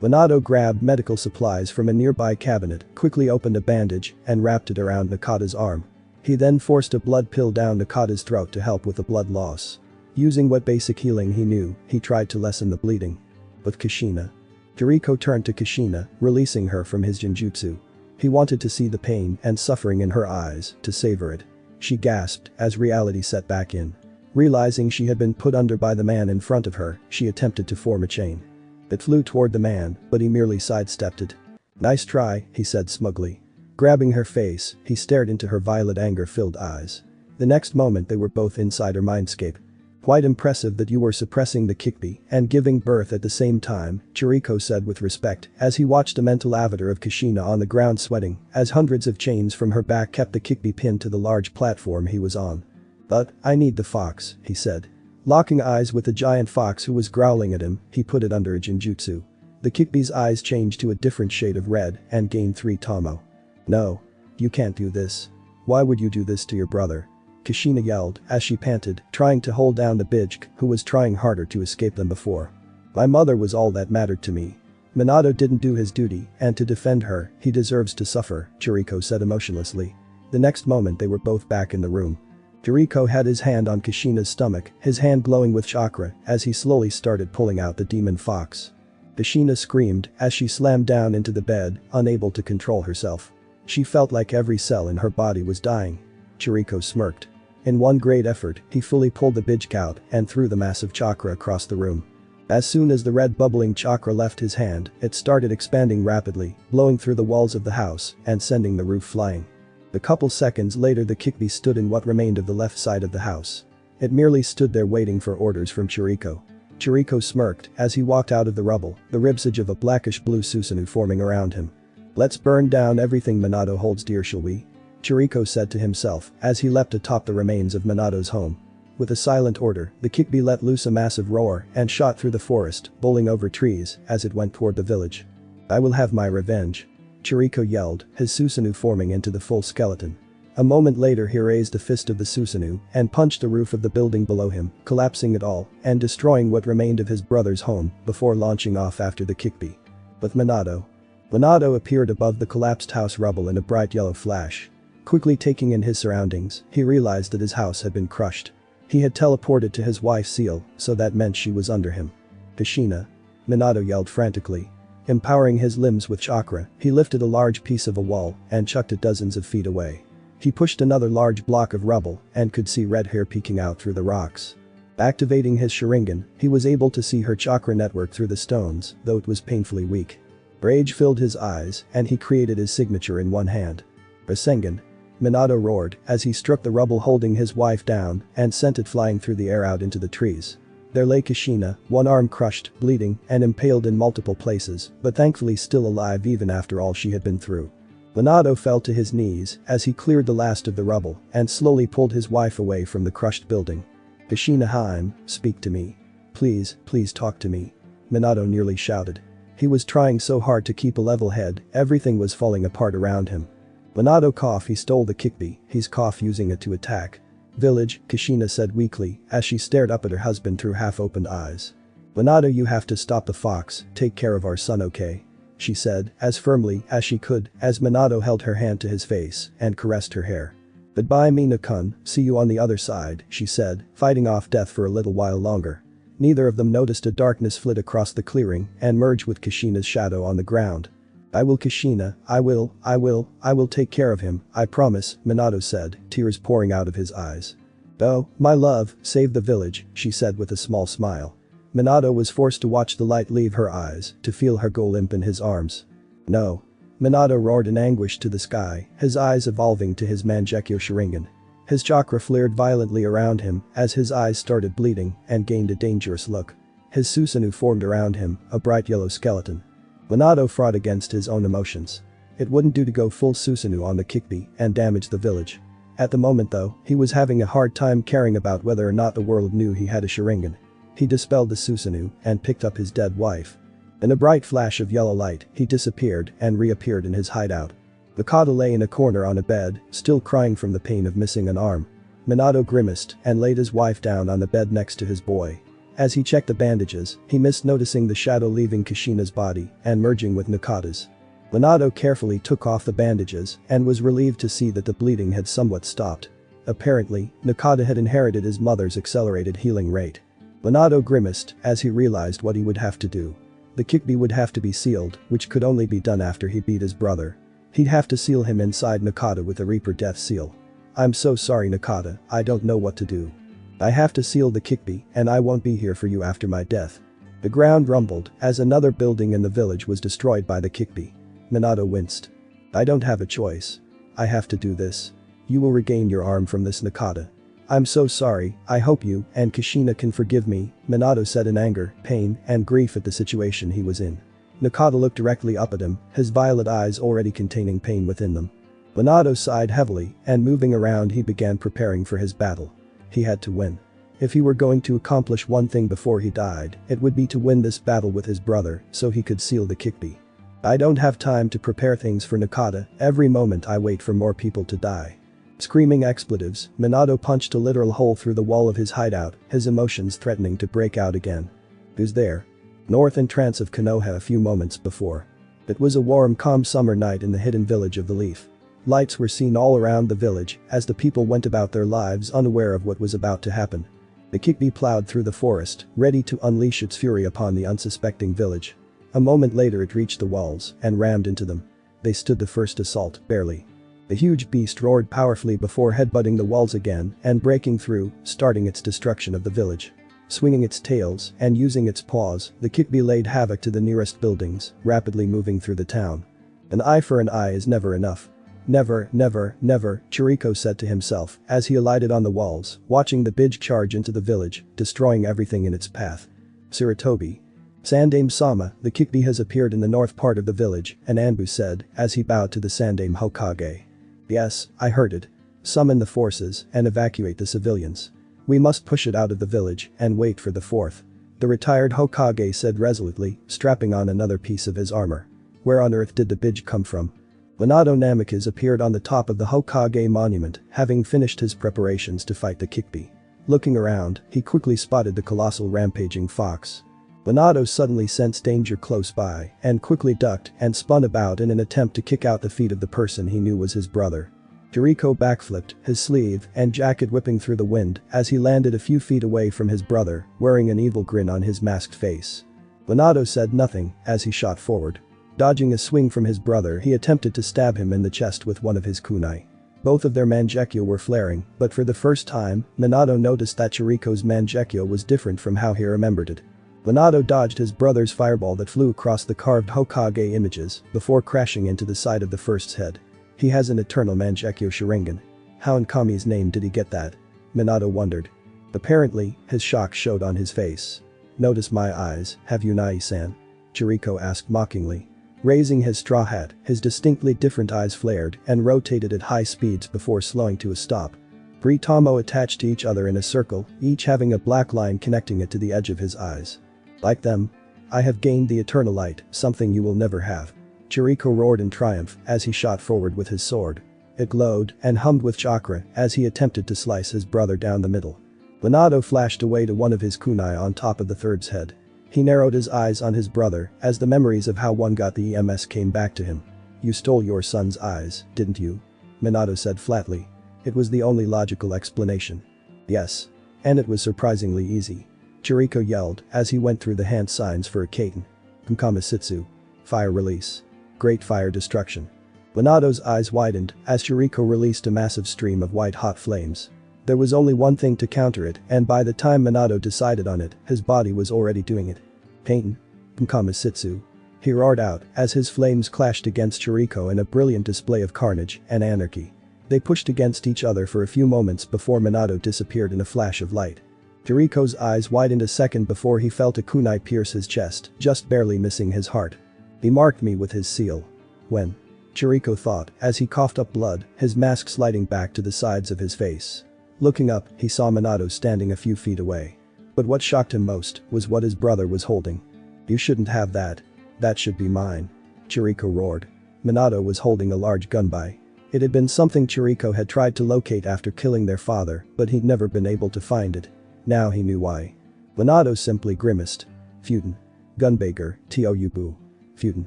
Minato grabbed medical supplies from a nearby cabinet, quickly opened a bandage, and wrapped it around Nakata's arm. He then forced a blood pill down Nakata's throat to help with the blood loss. Using what basic healing he knew, he tried to lessen the bleeding. But Kushina. Jericho turned to Kushina, releasing her from his genjutsu. He wanted to see the pain and suffering in her eyes, to savor it. She gasped as reality set back in. Realizing she had been put under by the man in front of her, she attempted to form a chain. It flew toward the man, but he merely sidestepped it. "Nice try," he said smugly. Grabbing her face, he stared into her violet anger-filled eyes. The next moment they were both inside her mindscape. "Quite impressive that you were suppressing the Kyuubi and giving birth at the same time," Jericho said with respect as he watched a mental avatar of Kushina on the ground sweating as hundreds of chains from her back kept the Kyuubi pinned to the large platform he was on. "But, I need the fox," he said. Locking eyes with the giant fox who was growling at him, he put it under a genjutsu. The Kyuubi's eyes changed to a different shade of red and gained 3 tomo. "No. You can't do this. Why would you do this to your brother?" Kushina yelled as she panted, trying to hold down the Bijk, who was trying harder to escape than before. "My mother was all that mattered to me. Minato didn't do his duty, and to defend her, he deserves to suffer," Jericho said emotionlessly. The next moment they were both back in the room. Jericho had his hand on Kushina's stomach, his hand glowing with chakra as he slowly started pulling out the demon fox. Kushina screamed as she slammed down into the bed, unable to control herself. She felt like every cell in her body was dying. Jericho smirked. In one great effort, he fully pulled the Bijk out and threw the massive chakra across the room. As soon as the red bubbling chakra left his hand, it started expanding rapidly, blowing through the walls of the house and sending the roof flying. A couple seconds later the Kyuubi stood in what remained of the left side of the house. It merely stood there waiting for orders from Jericho. Jericho smirked as he walked out of the rubble, the ribsage of a blackish-blue Susanoo forming around him. "Let's burn down everything Minato holds dear, shall we?" Jericho said to himself as he leapt atop the remains of Minato's home. With a silent order, the Kyuubi let loose a massive roar and shot through the forest, bowling over trees as it went toward the village. "I will have my revenge," Jericho yelled, his Susanoo forming into the full skeleton. A moment later he raised a fist of the Susanoo and punched the roof of the building below him, collapsing it all and destroying what remained of his brother's home before launching off after the Kyuubi. But Minato appeared above the collapsed house rubble in a bright yellow flash. Quickly taking in his surroundings, he realized that his house had been crushed. He had teleported to his wife's seal, so that meant she was under him. "Kushina!" Minato yelled frantically. Empowering his limbs with chakra, he lifted a large piece of a wall and chucked it dozens of feet away. He pushed another large block of rubble and could see red hair peeking out through the rocks. Activating his Sharingan, he was able to see her chakra network through the stones, though it was painfully weak. Rage filled his eyes and he created his signature in one hand. "Rasengan!" Minato roared as he struck the rubble holding his wife down and sent it flying through the air out into the trees. There lay Kushina, one arm crushed, bleeding, and impaled in multiple places, but thankfully still alive even after all she had been through. Minato fell to his knees as he cleared the last of the rubble and slowly pulled his wife away from the crushed building. "Kushina Haim, speak to me. Please, please talk to me," Minato nearly shouted. He was trying so hard to keep a level head, everything was falling apart around him. Minato coughed. He stole the Kyuubi, he's coughed using it to attack. "Village," Kushina said weakly as she stared up at her husband through half-opened eyes. "Minato, you have to stop the fox, take care of our son, okay?" she said as firmly as she could as Minato held her hand to his face and caressed her hair. "Goodbye Mina-kun, see you on the other side," she said, fighting off death for a little while longer. Neither of them noticed a darkness flit across the clearing and merged with Kushina's shadow on the ground. "I will, Kushina, I will take care of him, I promise," Minato said, tears pouring out of his eyes. "Oh, my love, save the village," she said with a small smile. Minato was forced to watch the light leave her eyes, to feel her go limp in his arms. "No." Minato roared in anguish to the sky, his eyes evolving to his Mangekyo Sharingan. His chakra flared violently around him as his eyes started bleeding and gained a dangerous look. His Susanoo formed around him, a bright yellow skeleton. Minato fought against his own emotions. It wouldn't do to go full Susanoo on the Kyuubi and damage the village. At the moment though, he was having a hard time caring about whether or not the world knew he had a Sharingan. He dispelled the Susanoo and picked up his dead wife. In a bright flash of yellow light, he disappeared and reappeared in his hideout. Nakata lay in a corner on a bed, still crying from the pain of missing an arm. Minato grimaced and laid his wife down on the bed next to his boy. As he checked the bandages, he missed noticing the shadow leaving Kushina's body and merging with Nakata's. Minato carefully took off the bandages and was relieved to see that the bleeding had somewhat stopped. Apparently, Nakata had inherited his mother's accelerated healing rate. Minato grimaced as he realized what he would have to do. The Kyuubi would have to be sealed, which could only be done after he beat his brother. He'd have to seal him inside Nakata with a Reaper Death Seal. "I'm so sorry Nakata, I don't know what to do. I have to seal the Kyuubi and I won't be here for you after my death." The ground rumbled as another building in the village was destroyed by the Kyuubi. Minato winced. "I don't have a choice. I have to do this. You will regain your arm from this Nakata. I'm so sorry, I hope you and Kushina can forgive me," Minato said in anger, pain, and grief at the situation he was in. Nakata looked directly up at him, his violet eyes already containing pain within them. Minato sighed heavily and moving around he began preparing for his battle. He had to win. If he were going to accomplish one thing before he died, it would be to win this battle with his brother so he could seal the Kyuubi. "I don't have time to prepare things for Nakata, every moment I wait for more people to die." Screaming expletives, Minato punched a literal hole through the wall of his hideout, his emotions threatening to break out again. Who's there? North entrance of Konoha a few moments before. It was a warm, calm summer night in the hidden village of the Leaf. Lights were seen all around the village as the people went about their lives unaware of what was about to happen. The Kyuubi plowed through the forest, ready to unleash its fury upon the unsuspecting village. A moment later it reached the walls and rammed into them. They stood the first assault, barely. The huge beast roared powerfully before headbutting the walls again and breaking through, starting its destruction of the village. Swinging its tails and using its paws, the Kyuubi laid havoc to the nearest buildings, rapidly moving through the town. An eye for an eye is never enough. "Never, never, never," Chiriko said to himself as he alighted on the walls, watching the big charge into the village, destroying everything in its path. "Sarutobi. Sandaime-sama, the Kyuubi has appeared in the north part of the village," an Anbu said as he bowed to the Sandaime Hokage. "Yes, I heard it. Summon the forces and evacuate the civilians. We must push it out of the village and wait for the fourth," the retired Hokage said resolutely, strapping on another piece of his armor. Where on earth did the bidge come from? Minato Namikaze appeared on the top of the Hokage monument, having finished his preparations to fight the Kyuubi. Looking around, he quickly spotted the colossal rampaging fox. Minato suddenly sensed danger close by and quickly ducked and spun about in an attempt to kick out the feet of the person he knew was his brother. Chiriko backflipped, his sleeve and jacket whipping through the wind as he landed a few feet away from his brother, wearing an evil grin on his masked face. Minato said nothing as he shot forward. Dodging a swing from his brother, he attempted to stab him in the chest with one of his kunai. Both of their mangekyou were flaring, but for the first time, Minato noticed that Chiriko's mangekyou was different from how he remembered it. Minato dodged his brother's fireball that flew across the carved Hokage images before crashing into the side of the first's head. He has an eternal mangekyou Sharingan. How in Kami's name did he get that? Minato wondered. Apparently, his shock showed on his face. "Notice my eyes, have you Nai-san?" Chiriko asked mockingly. Raising his straw hat, his distinctly different eyes flared and rotated at high speeds before slowing to a stop. Three Tomo attached to each other in a circle, each having a black line connecting it to the edge of his eyes. "Like them? I have gained the eternal light, something you will never have." Chiriko roared in triumph as he shot forward with his sword. It glowed and hummed with chakra as he attempted to slice his brother down the middle. Minato flashed away to one of his kunai on top of the third's head. He narrowed his eyes on his brother as the memories of how one got the EMS came back to him. "You stole your son's eyes, didn't you?" Minato said flatly. It was the only logical explanation. "Yes. And it was surprisingly easy," Chiriko yelled as he went through the hand signs for a Kaiten. "Kunkamisitsu. Fire release. Great fire destruction." Minato's eyes widened as Chiriko released a massive stream of white-hot flames. There was only one thing to counter it, and by the time Minato decided on it, his body was already doing it. "Kaiten. Kunkamisitsu." He roared out as his flames clashed against Chiriko in a brilliant display of carnage and anarchy. They pushed against each other for a few moments before Minato disappeared in a flash of light. Chiriko's eyes widened a second before he felt a kunai pierce his chest, just barely missing his heart. "He marked me with his seal." When? Chiriko thought as he coughed up blood, his mask sliding back to the sides of his face. Looking up, he saw Minato standing a few feet away. But what shocked him most was what his brother was holding. "You shouldn't have that. That should be mine," Chiriko roared. Minato was holding a large gunbai. It had been something Chiriko had tried to locate after killing their father, but he'd never been able to find it. Now he knew why. Minato simply grimaced. Futen. Gunbaker, Toyubu. Futen.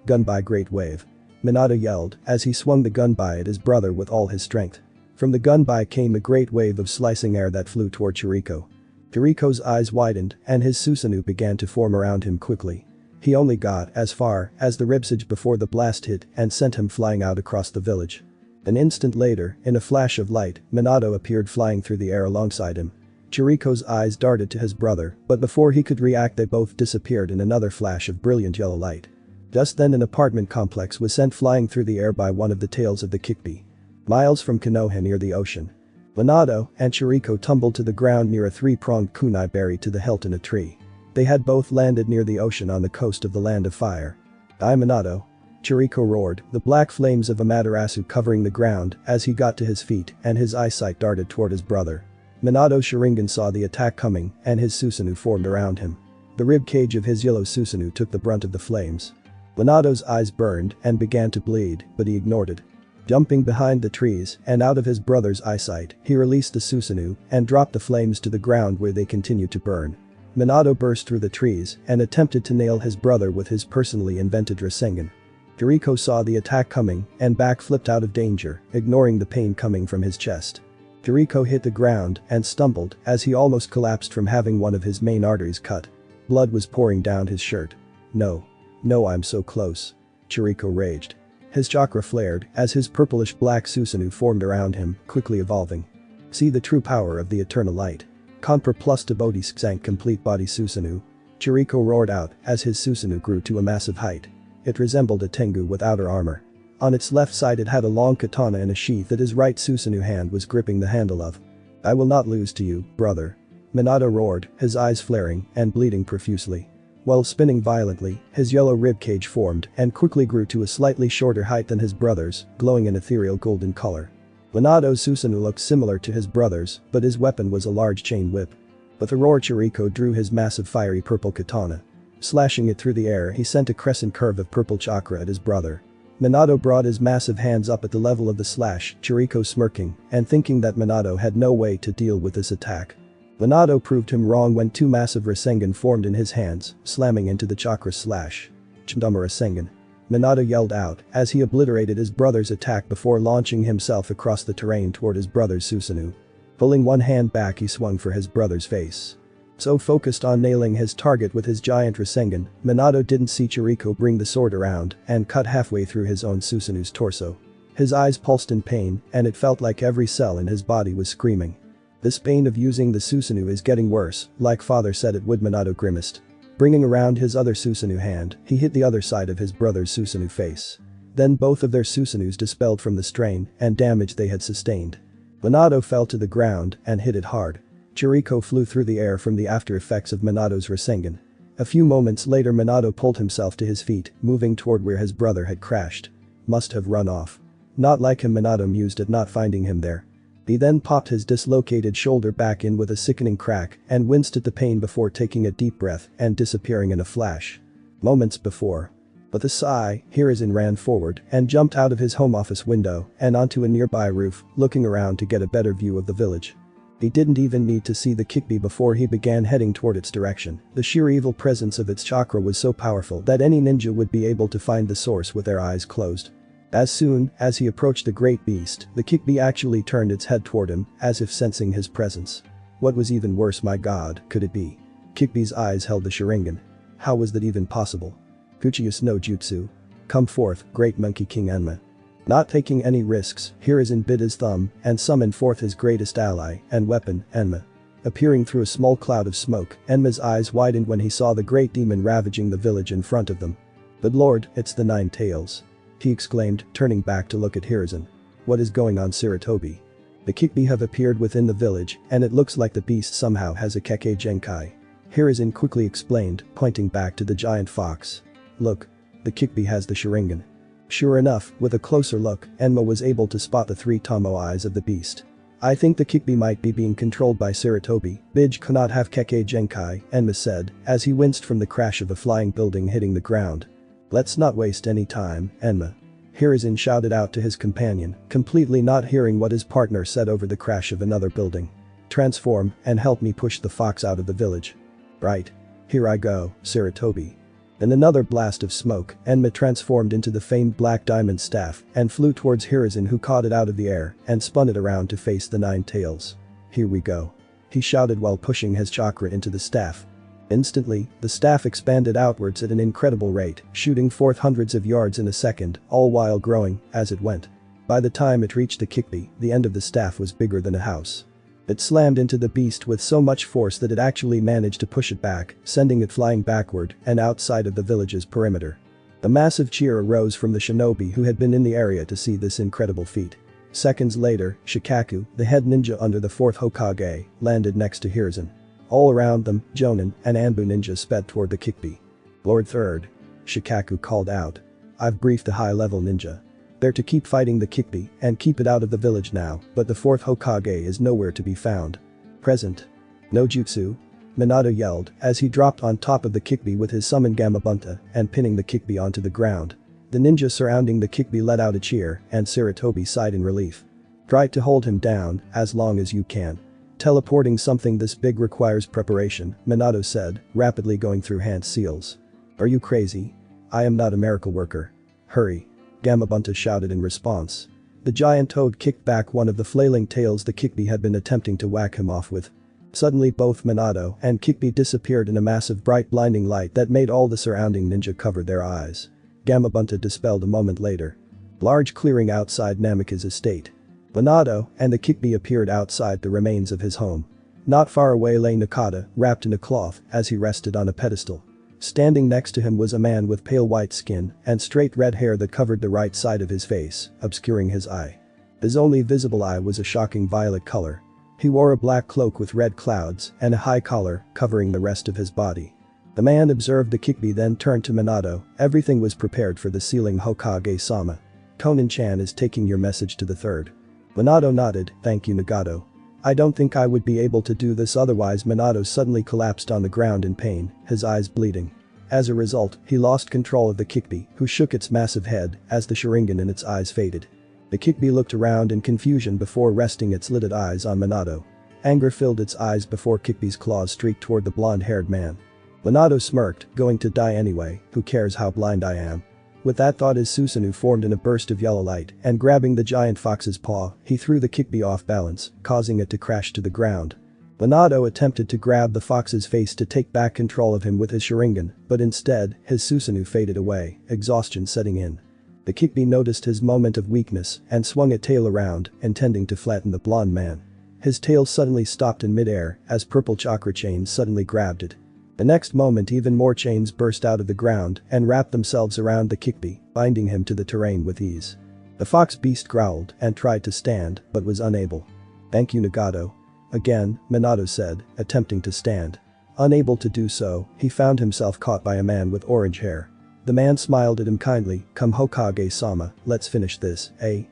Gun by Great Wave. Minato yelled as he swung the gun by at his brother with all his strength. From the gun by came a great wave of slicing air that flew toward Chiriko. Chiriko's eyes widened and his Susanoo began to form around him quickly. He only got as far as the ribsage before the blast hit and sent him flying out across the village. An instant later, in a flash of light, Minato appeared flying through the air alongside him. Chiriko's eyes darted to his brother, but before he could react they both disappeared in another flash of brilliant yellow light. Just then an apartment complex was sent flying through the air by one of the tails of the Kyuubi. Miles from Konoha near the ocean. Minato and Chiriko tumbled to the ground near a three-pronged kunai buried to the hilt in a tree. They had both landed near the ocean on the coast of the Land of Fire. "Die Minato!" Chiriko roared, the black flames of Amaterasu covering the ground as he got to his feet and his eyesight darted toward his brother. Minato's Sharingan saw the attack coming and his Susanoo formed around him. The rib cage of his yellow Susanoo took the brunt of the flames. Minato's eyes burned and began to bleed, but he ignored it. Jumping behind the trees and out of his brother's eyesight, he released the Susanoo and dropped the flames to the ground where they continued to burn. Minato burst through the trees and attempted to nail his brother with his personally invented Rasengan. Chiriko saw the attack coming and backflipped out of danger, ignoring the pain coming from his chest. Chiriko hit the ground and stumbled as he almost collapsed from having one of his main arteries cut. Blood was pouring down his shirt. "No. No, I'm so close." Chiriko raged. His chakra flared as his purplish-black Susanoo formed around him, quickly evolving. See the true power of the eternal light. Contra plus to Bodhisattva complete body Susanoo. Chiriko roared out as his Susanoo grew to a massive height. It resembled a Tengu with outer armor. On its left side it had a long katana in a sheath that his right Susanoo hand was gripping the handle of. "I will not lose to you, brother." Minato roared, his eyes flaring and bleeding profusely. While spinning violently, his yellow ribcage formed and quickly grew to a slightly shorter height than his brother's, glowing an ethereal golden color. Minato's Susanoo looked similar to his brother's, but his weapon was a large chain whip. With a roar Chiriko drew his massive fiery purple katana. Slashing it through the air he sent a crescent curve of purple chakra at his brother. Minato brought his massive hands up at the level of the slash, Chiriko smirking and thinking that Minato had no way to deal with this attack. Minato proved him wrong when two massive Rasengan formed in his hands, slamming into the chakra slash. "Chandama Rasengan." Minato yelled out as he obliterated his brother's attack before launching himself across the terrain toward his brother's Susanoo. Pulling one hand back he swung for his brother's face. So focused on nailing his target with his giant Rasengan, Minato didn't see Chiriko bring the sword around and cut halfway through his own Susanoo's torso. His eyes pulsed in pain and it felt like every cell in his body was screaming. "This pain of using the Susanoo is getting worse, like father said it would." Minato grimaced. Bringing around his other Susanoo hand, he hit the other side of his brother's Susanoo face. Then both of their Susanoos dispelled from the strain and damage they had sustained. Minato fell to the ground and hit it hard. Chiriko flew through the air from the after effects of Minato's Rasengan. A few moments later Minato pulled himself to his feet, moving toward where his brother had crashed. Must have run off. Not like him, Minato mused at not finding him there. He then popped his dislocated shoulder back in with a sickening crack and winced at the pain before taking a deep breath and disappearing in a flash. Moments before. With a sigh, Hiruzen ran forward and jumped out of his home office window and onto a nearby roof, looking around to get a better view of the village. He didn't even need to see the Kyuubi before he began heading toward its direction. The sheer evil presence of its chakra was so powerful that any ninja would be able to find the source with their eyes closed. As soon as he approached the great beast, the Kyuubi actually turned its head toward him, as if sensing his presence. What was even worse, my god, could it be? Kyuubi's eyes held the Sharingan. How was that even possible? Kuchiyus no Jutsu. Come forth, great monkey king Enma. Not taking any risks, Hiruzen bit his thumb and summoned forth his greatest ally and weapon, Enma. Appearing through a small cloud of smoke, Enma's eyes widened when he saw the great demon ravaging the village in front of them. "Good lord, it's the Nine Tails," he exclaimed, turning back to look at Hiruzen. "What is going on, Sarutobi?" "The Kyuubi have appeared within the village and it looks like the beast somehow has a Kekkei Genkai," Hiruzen quickly explained, pointing back to the giant fox. "Look. The Kyuubi has the Sharingan." Sure enough, with a closer look, Enma was able to spot the three Tomo eyes of the beast. "I think the Kyuubi might be being controlled by Sarutobi. Bige cannot have Kekkei Genkai," Enma said, as he winced from the crash of a flying building hitting the ground. "Let's not waste any time, Enma." Hiruzen shouted out to his companion, completely not hearing what his partner said over the crash of another building. Transform and help me push the fox out of the village. Right. Here I go, Sarutobi. In another blast of smoke, Enma transformed into the famed black diamond staff and flew towards Hiruzen, who caught it out of the air and spun it around to face the 9 tails. Here we go. He shouted while pushing his chakra into the staff. Instantly, the staff expanded outwards at an incredible rate, shooting forth hundreds of yards in a second, all while growing as it went. By the time it reached the Kyuubi, the end of the staff was bigger than a house. It slammed into the beast with so much force that it actually managed to push it back, sending it flying backward and outside of the village's perimeter. A massive cheer arose from the shinobi who had been in the area to see this incredible feat. Seconds later, Shukaku, the head ninja under the 4th Hokage, landed next to Hiruzen. All around them, Jonin and Anbu ninja sped toward the Kyuubi. Lord 3rd. Shukaku called out. I've briefed the high-level ninja. They're to keep fighting the Kyuubi and keep it out of the village now, but the 4th Hokage is nowhere to be found. Present. No jutsu? Minato yelled as he dropped on top of the Kyuubi with his summon Gamabunta and pinning the Kyuubi onto the ground. The ninja surrounding the Kyuubi let out a cheer and Sarutobi sighed in relief. Try to hold him down as long as you can. Teleporting something this big requires preparation, Minato said, rapidly going through hand seals. Are you crazy? I am not a miracle worker. Hurry. Gamabunta shouted in response. The giant toad kicked back one of the flailing tails the Kyuubi had been attempting to whack him off with. Suddenly both Minato and Kyuubi disappeared in a massive bright blinding light that made all the surrounding ninja cover their eyes. Gamabunta dispelled a moment later. Large clearing outside Namika's estate. Minato and the Kyuubi appeared outside the remains of his home. Not far away lay Nakata, wrapped in a cloth, as he rested on a pedestal. Standing next to him was a man with pale white skin and straight red hair that covered the right side of his face, obscuring his eye. His only visible eye was a shocking violet color. He wore a black cloak with red clouds and a high collar covering the rest of his body. The man observed the Kyuubi, then turned to Minato. Everything was prepared for the sealing, Hokage-sama. Konan-chan is taking your message to the 3rd. Minato nodded, thank you Nagato. I don't think I would be able to do this otherwise. Minato suddenly collapsed on the ground in pain, his eyes bleeding. As a result, he lost control of the Kyuubi, who shook its massive head as the Sharingan in its eyes faded. The Kyuubi looked around in confusion before resting its lidded eyes on Minato. Anger filled its eyes before Kyuubi's claws streaked toward the blonde-haired man. Minato smirked, going to die anyway, who cares how blind I am. With that thought, his Susanoo formed in a burst of yellow light and grabbing the giant fox's paw, he threw the Kyuubi off balance, causing it to crash to the ground. Minato attempted to grab the fox's face to take back control of him with his Sharingan, but instead, his Susanoo faded away, exhaustion setting in. The Kyuubi noticed his moment of weakness and swung its tail around, intending to flatten the blonde man. His tail suddenly stopped in midair as purple chakra chains suddenly grabbed it. The next moment, even more chains burst out of the ground and wrapped themselves around the Kyuubi, binding him to the terrain with ease. The fox beast growled and tried to stand, but was unable. Thank you Nagato. Again, Minato said, attempting to stand. Unable to do so, he found himself caught by a man with orange hair. The man smiled at him kindly, come Hokage-sama, let's finish this, eh?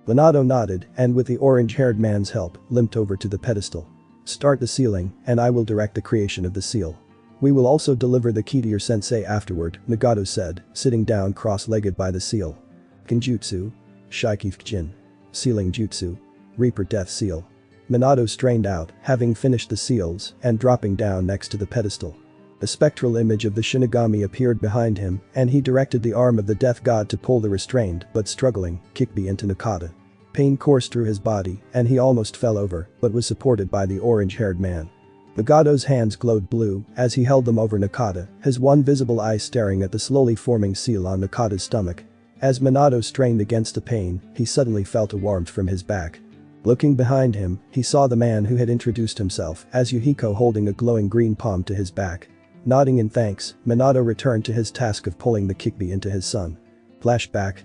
Minato nodded and with the orange-haired man's help, limped over to the pedestal. Start the sealing, and I will direct the creation of the seal. We will also deliver the key to your sensei afterward, Nagato said, sitting down cross-legged by the seal. Genjutsu. Shikifujin. Sealing Jutsu. Reaper Death Seal. Minato strained out, having finished the seals, and dropping down next to the pedestal. A spectral image of the Shinigami appeared behind him, and he directed the arm of the death god to pull the restrained but struggling Kyuubi into Nakata. Pain coursed through his body, and he almost fell over, but was supported by the orange-haired man. Nagato's hands glowed blue as he held them over Nakata, his one visible eye staring at the slowly forming seal on Nakata's stomach. As Minato strained against the pain, he suddenly felt a warmth from his back. Looking behind him, he saw the man who had introduced himself as Yuhiko holding a glowing green palm to his back. Nodding in thanks, Minato returned to his task of pulling the Kyuubi into his son. Flashback.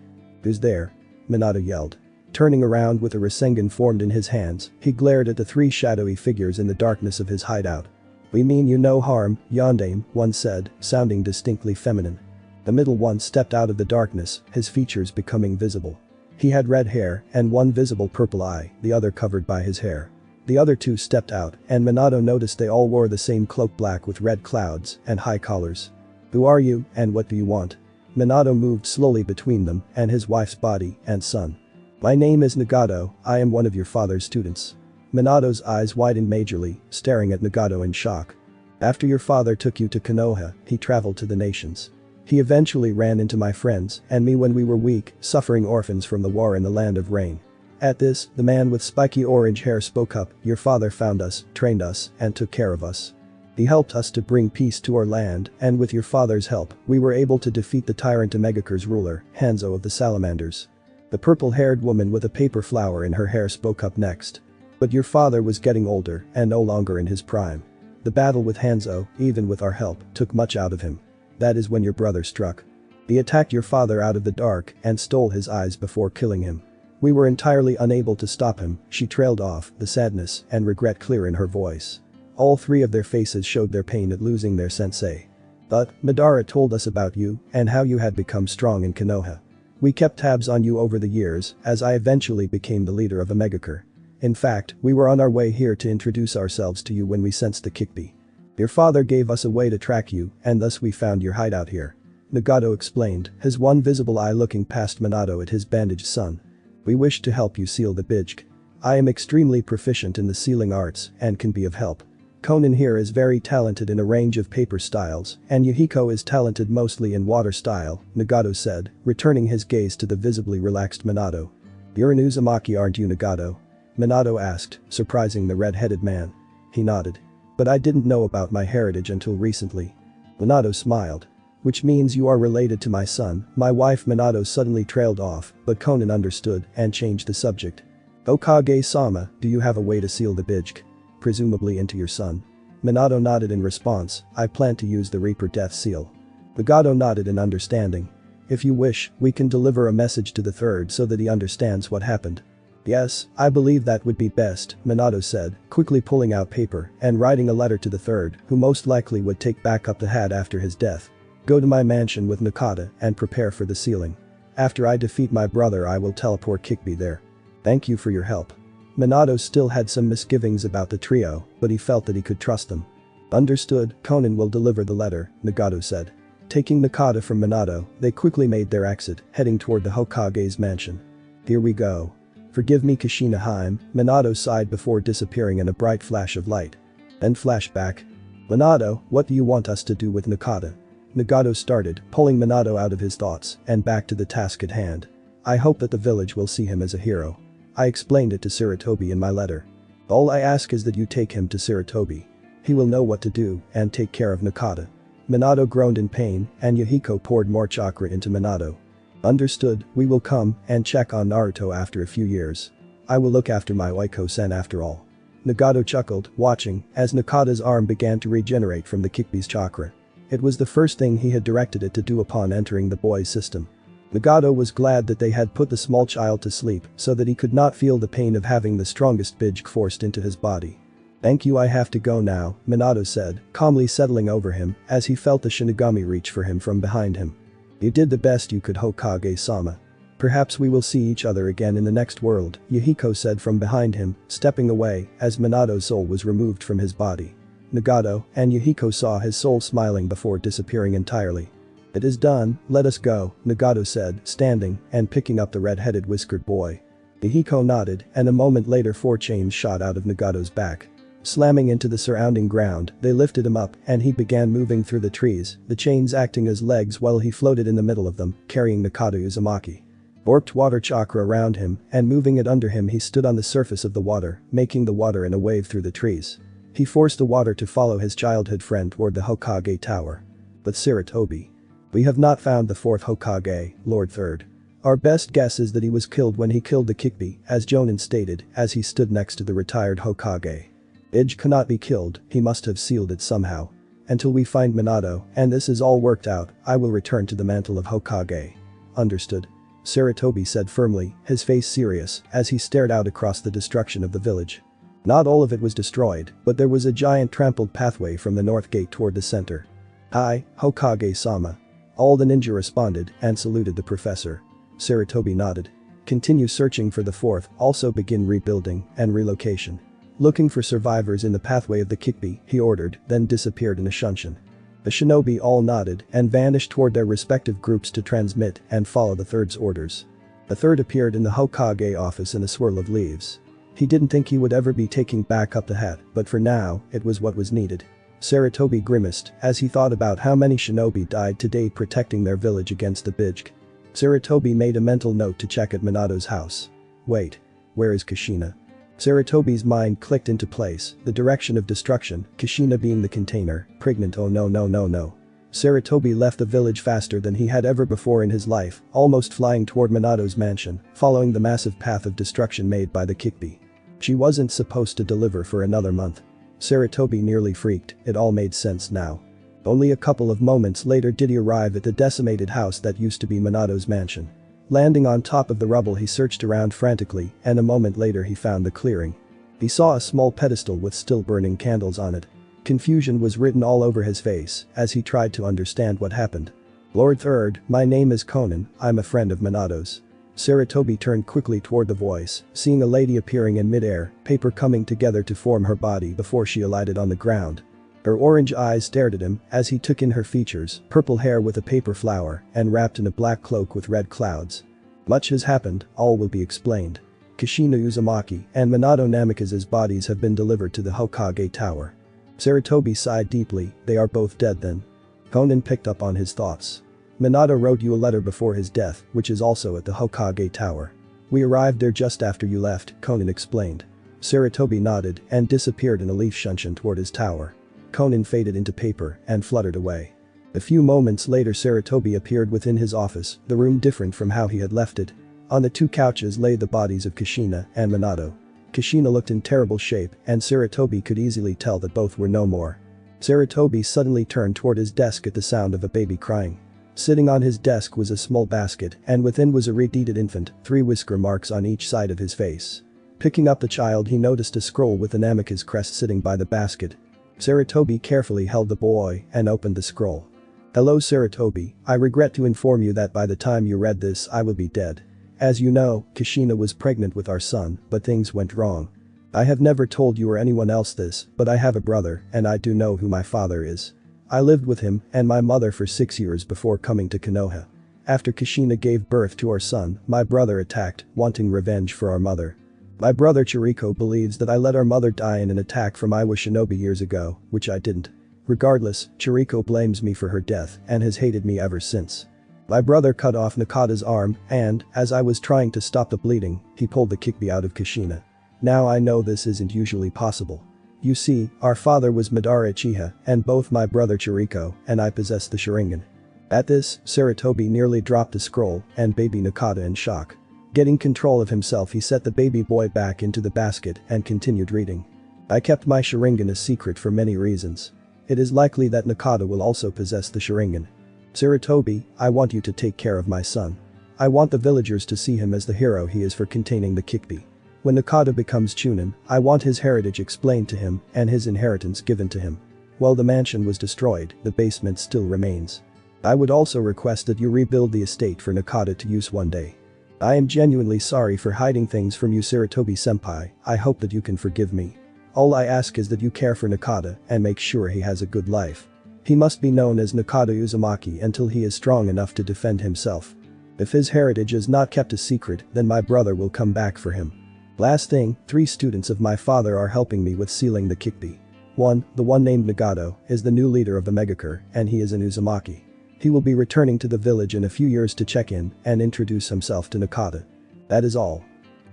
Who's there? Minato yelled. Turning around with a Rasengan formed in his hands, he glared at the 3 shadowy figures in the darkness of his hideout. We mean you no harm, Yondaime, one said, sounding distinctly feminine. The middle one stepped out of the darkness, his features becoming visible. He had red hair and one visible purple eye, the other covered by his hair. The other 2 stepped out, and Minato noticed they all wore the same cloak, black with red clouds and high collars. Who are you, and what do you want? Minato moved slowly between them and his wife's body and son. "My name is Nagato, I am one of your father's students." Minato's eyes widened majorly, staring at Nagato in shock. "After your father took you to Konoha, he traveled to the nations. He eventually ran into my friends and me when we were weak, suffering orphans from the war in the land of rain." At this, the man with spiky orange hair spoke up, "Your father found us, trained us, and took care of us. He helped us to bring peace to our land, and with your father's help, we were able to defeat the tyrant Omegakure's ruler, Hanzo of the Salamanders." The purple-haired woman with a paper flower in her hair spoke up next. "But your father was getting older and no longer in his prime. The battle with Hanzo, even with our help, took much out of him. That is when your brother struck. He attacked your father out of the dark and stole his eyes before killing him. We were entirely unable to stop him." She trailed off, the sadness and regret clear in her voice. All three of their faces showed their pain at losing their sensei. "But, Madara told us about you and how you had become strong in Konoha. We kept tabs on you over the years, as I eventually became the leader of Omegakure. In fact, we were on our way here to introduce ourselves to you when we sensed the Kyuubi. Your father gave us a way to track you, and thus we found your hideout here." Nagato explained, his one visible eye looking past Minato at his bandaged son. "We wish to help you seal the Bijk. I am extremely proficient in the sealing arts and can be of help. Konan here is very talented in a range of paper styles, and Yuhiko is talented mostly in water style," Nagato said, returning his gaze to the visibly relaxed Minato. "You're an Uzumaki, aren't you, Nagato?" Minato asked, surprising the red-headed man. He nodded. "But I didn't know about my heritage until recently." Minato smiled. "Which means you are related to my son, my wife." Minato suddenly trailed off, but Konan understood and changed the subject. "Okage-sama, do you have a way to seal the Bijk? Presumably into your son." Minato nodded in response, "I plan to use the Reaper Death Seal." Nagato nodded in understanding. "If you wish, we can deliver a message to the third so that he understands what happened." "Yes, I believe that would be best," Minato said, quickly pulling out paper and writing a letter to the third, who most likely would take back up the hat after his death. "Go to my mansion with Nakata and prepare for the sealing. After I defeat my brother, I will teleport Kyuubi there. Thank you for your help." Minato still had some misgivings about the trio, but he felt that he could trust them. "Understood, Konan will deliver the letter," Nagato said. Taking Nakata from Minato, they quickly made their exit, heading toward the Hokage's mansion. "Here we go. Forgive me, Kashina-hime," Minato sighed before disappearing in a bright flash of light. Then flashback. "Minato, what do you want us to do with Nakata?" Nagato started, pulling Minato out of his thoughts and back to the task at hand. "I hope that the village will see him as a hero. I explained it to Sarutobi in my letter. All I ask is that you take him to Sarutobi. He will know what to do and take care of Nakata." Minato groaned in pain and Yuhiko poured more chakra into Minato. "Understood, we will come and check on Naruto after a few years. I will look after my Oiko-san after all." Nagato chuckled, watching as Nakata's arm began to regenerate from the Kyuubi's chakra. It was the first thing he had directed it to do upon entering the boy's system. Nagato was glad that they had put the small child to sleep so that he could not feel the pain of having the strongest Bijk forced into his body. "Thank you, I have to go now," Minato said, calmly settling over him as he felt the Shinigami reach for him from behind him. "You did the best you could, Hokage-sama. Perhaps we will see each other again in the next world," Yuhiko said from behind him, stepping away as Minato's soul was removed from his body. Nagato and Yuhiko saw his soul smiling before disappearing entirely. "It is done, let us go," Nagato said, standing and picking up the red-headed whiskered boy. Yuhiko nodded and a moment later 4 chains shot out of Nagato's back. Slamming into the surrounding ground, they lifted him up and he began moving through the trees, the chains acting as legs while he floated in the middle of them, carrying Nakata Uzumaki. Warped water chakra around him and moving it under him, he stood on the surface of the water, making the water in a wave through the trees. He forced the water to follow his childhood friend toward the Hokage Tower. But Sarutobi. "We have not found the 4th Hokage, Lord Third. Our best guess is that he was killed when he killed the Kyuubi," as Jonin stated as he stood next to the retired Hokage. "Bijk cannot be killed, he must have sealed it somehow. Until we find Minato and this is all worked out, I will return to the mantle of Hokage." "Understood," Sarutobi said firmly, his face serious as he stared out across the destruction of the village. Not all of it was destroyed, but there was a giant trampled pathway from the north gate toward the center. "Hi, Hokage-sama." All the ninja responded and saluted the professor. Sarutobi nodded. "Continue searching for the 4th, also begin rebuilding and relocation. Looking for survivors in the pathway of the Kyuubi," he ordered, then disappeared in a shunshin. The shinobi all nodded and vanished toward their respective groups to transmit and follow the third's orders. The third appeared in the Hokage office in a swirl of leaves. He didn't think he would ever be taking back up the hat, but for now, it was what was needed. Sarutobi grimaced as he thought about how many shinobi died today protecting their village against the Bijk. Sarutobi made a mental note to check at Minato's house. Wait, where is Kushina? Sarutobi's mind clicked into place, the direction of destruction, Kushina being the container, pregnant. Oh no no no no. Sarutobi left the village faster than he had ever before in his life, almost flying toward Minato's mansion, following the massive path of destruction made by the Kyuubi. She wasn't supposed to deliver for another month. Sarutobi nearly freaked, it all made sense now. Only a couple of moments later did he arrive at the decimated house that used to be Minato's mansion. Landing on top of the rubble, he searched around frantically, and a moment later he found the clearing. He saw a small pedestal with still burning candles on it. Confusion was written all over his face as he tried to understand what happened. Lord Third, my name is Conan, I'm a friend of Minato's. Sarutobi turned quickly toward the voice, seeing a lady appearing in midair, paper coming together to form her body before she alighted on the ground. Her orange eyes stared at him as he took in her features, purple hair with a paper flower, and wrapped in a black cloak with red clouds. Much has happened, all will be explained. Kushina Uzumaki and Minato Namikaze's bodies have been delivered to the Hokage Tower. Sarutobi sighed deeply, they are both dead then. Conan picked up on his thoughts. Minato wrote you a letter before his death, which is also at the Hokage Tower. We arrived there just after you left, Conan explained. Sarutobi nodded and disappeared in a leaf shunshin toward his tower. Conan faded into paper and fluttered away. A few moments later Sarutobi appeared within his office, the room different from how he had left it. On the two couches lay the bodies of Kushina and Minato. Kushina looked in terrible shape and Sarutobi could easily tell that both were no more. Sarutobi suddenly turned toward his desk at the sound of a baby crying. Sitting on his desk was a small basket and within was a red-deeded infant, 3 whisker marks on each side of his face. Picking up the child he noticed a scroll with an Namikaze crest sitting by the basket. Sarutobi carefully held the boy and opened the scroll. Hello Sarutobi, I regret to inform you that by the time you read this I will be dead. As you know, Kushina was pregnant with our son, but things went wrong. I have never told you or anyone else this, but I have a brother and I do know who my father is. I lived with him and my mother for 6 years before coming to Konoha. After Kushina gave birth to our son, my brother attacked, wanting revenge for our mother. My brother Chiriko believes that I let our mother die in an attack from Iwa Shinobi years ago, which I didn't. Regardless, Chiriko blames me for her death and has hated me ever since. My brother cut off Nakata's arm and, as I was trying to stop the bleeding, he pulled the Kyuubi out of Kushina. Now I know this isn't usually possible. You see, our father was Madara Uchiha and both my brother Chiriko and I possess the Sharingan. At this, Sarutobi nearly dropped the scroll and baby Nakata in shock. Getting control of himself he set the baby boy back into the basket and continued reading. I kept my Sharingan a secret for many reasons. It is likely that Nakata will also possess the Sharingan. Sarutobi, I want you to take care of my son. I want the villagers to see him as the hero he is for containing the Kyuubi. When Nakata becomes Chunin, I want his heritage explained to him and his inheritance given to him. While the mansion was destroyed, the basement still remains. I would also request that you rebuild the estate for Nakata to use one day. I am genuinely sorry for hiding things from you Sarutobi-senpai, I hope that you can forgive me. All I ask is that you care for Nakata and make sure he has a good life. He must be known as Nakata Uzumaki until he is strong enough to defend himself. If his heritage is not kept a secret, then my brother will come back for him. Last thing, 3 students of my father are helping me with sealing the Kyuubi. The one named Nagato, is the new leader of the Megakure and he is an Uzumaki. He will be returning to the village in a few years to check in and introduce himself to Nakata. That is all.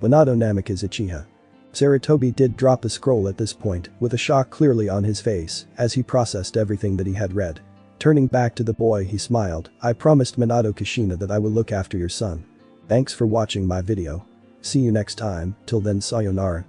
Minato Namikaze Uchiha. Sarutobi did drop the scroll at this point, with a shock clearly on his face as he processed everything that he had read. Turning back to the boy he smiled, I promised Minato Kushina that I will look after your son. Thanks for watching my video. See you next time, till then sayonara.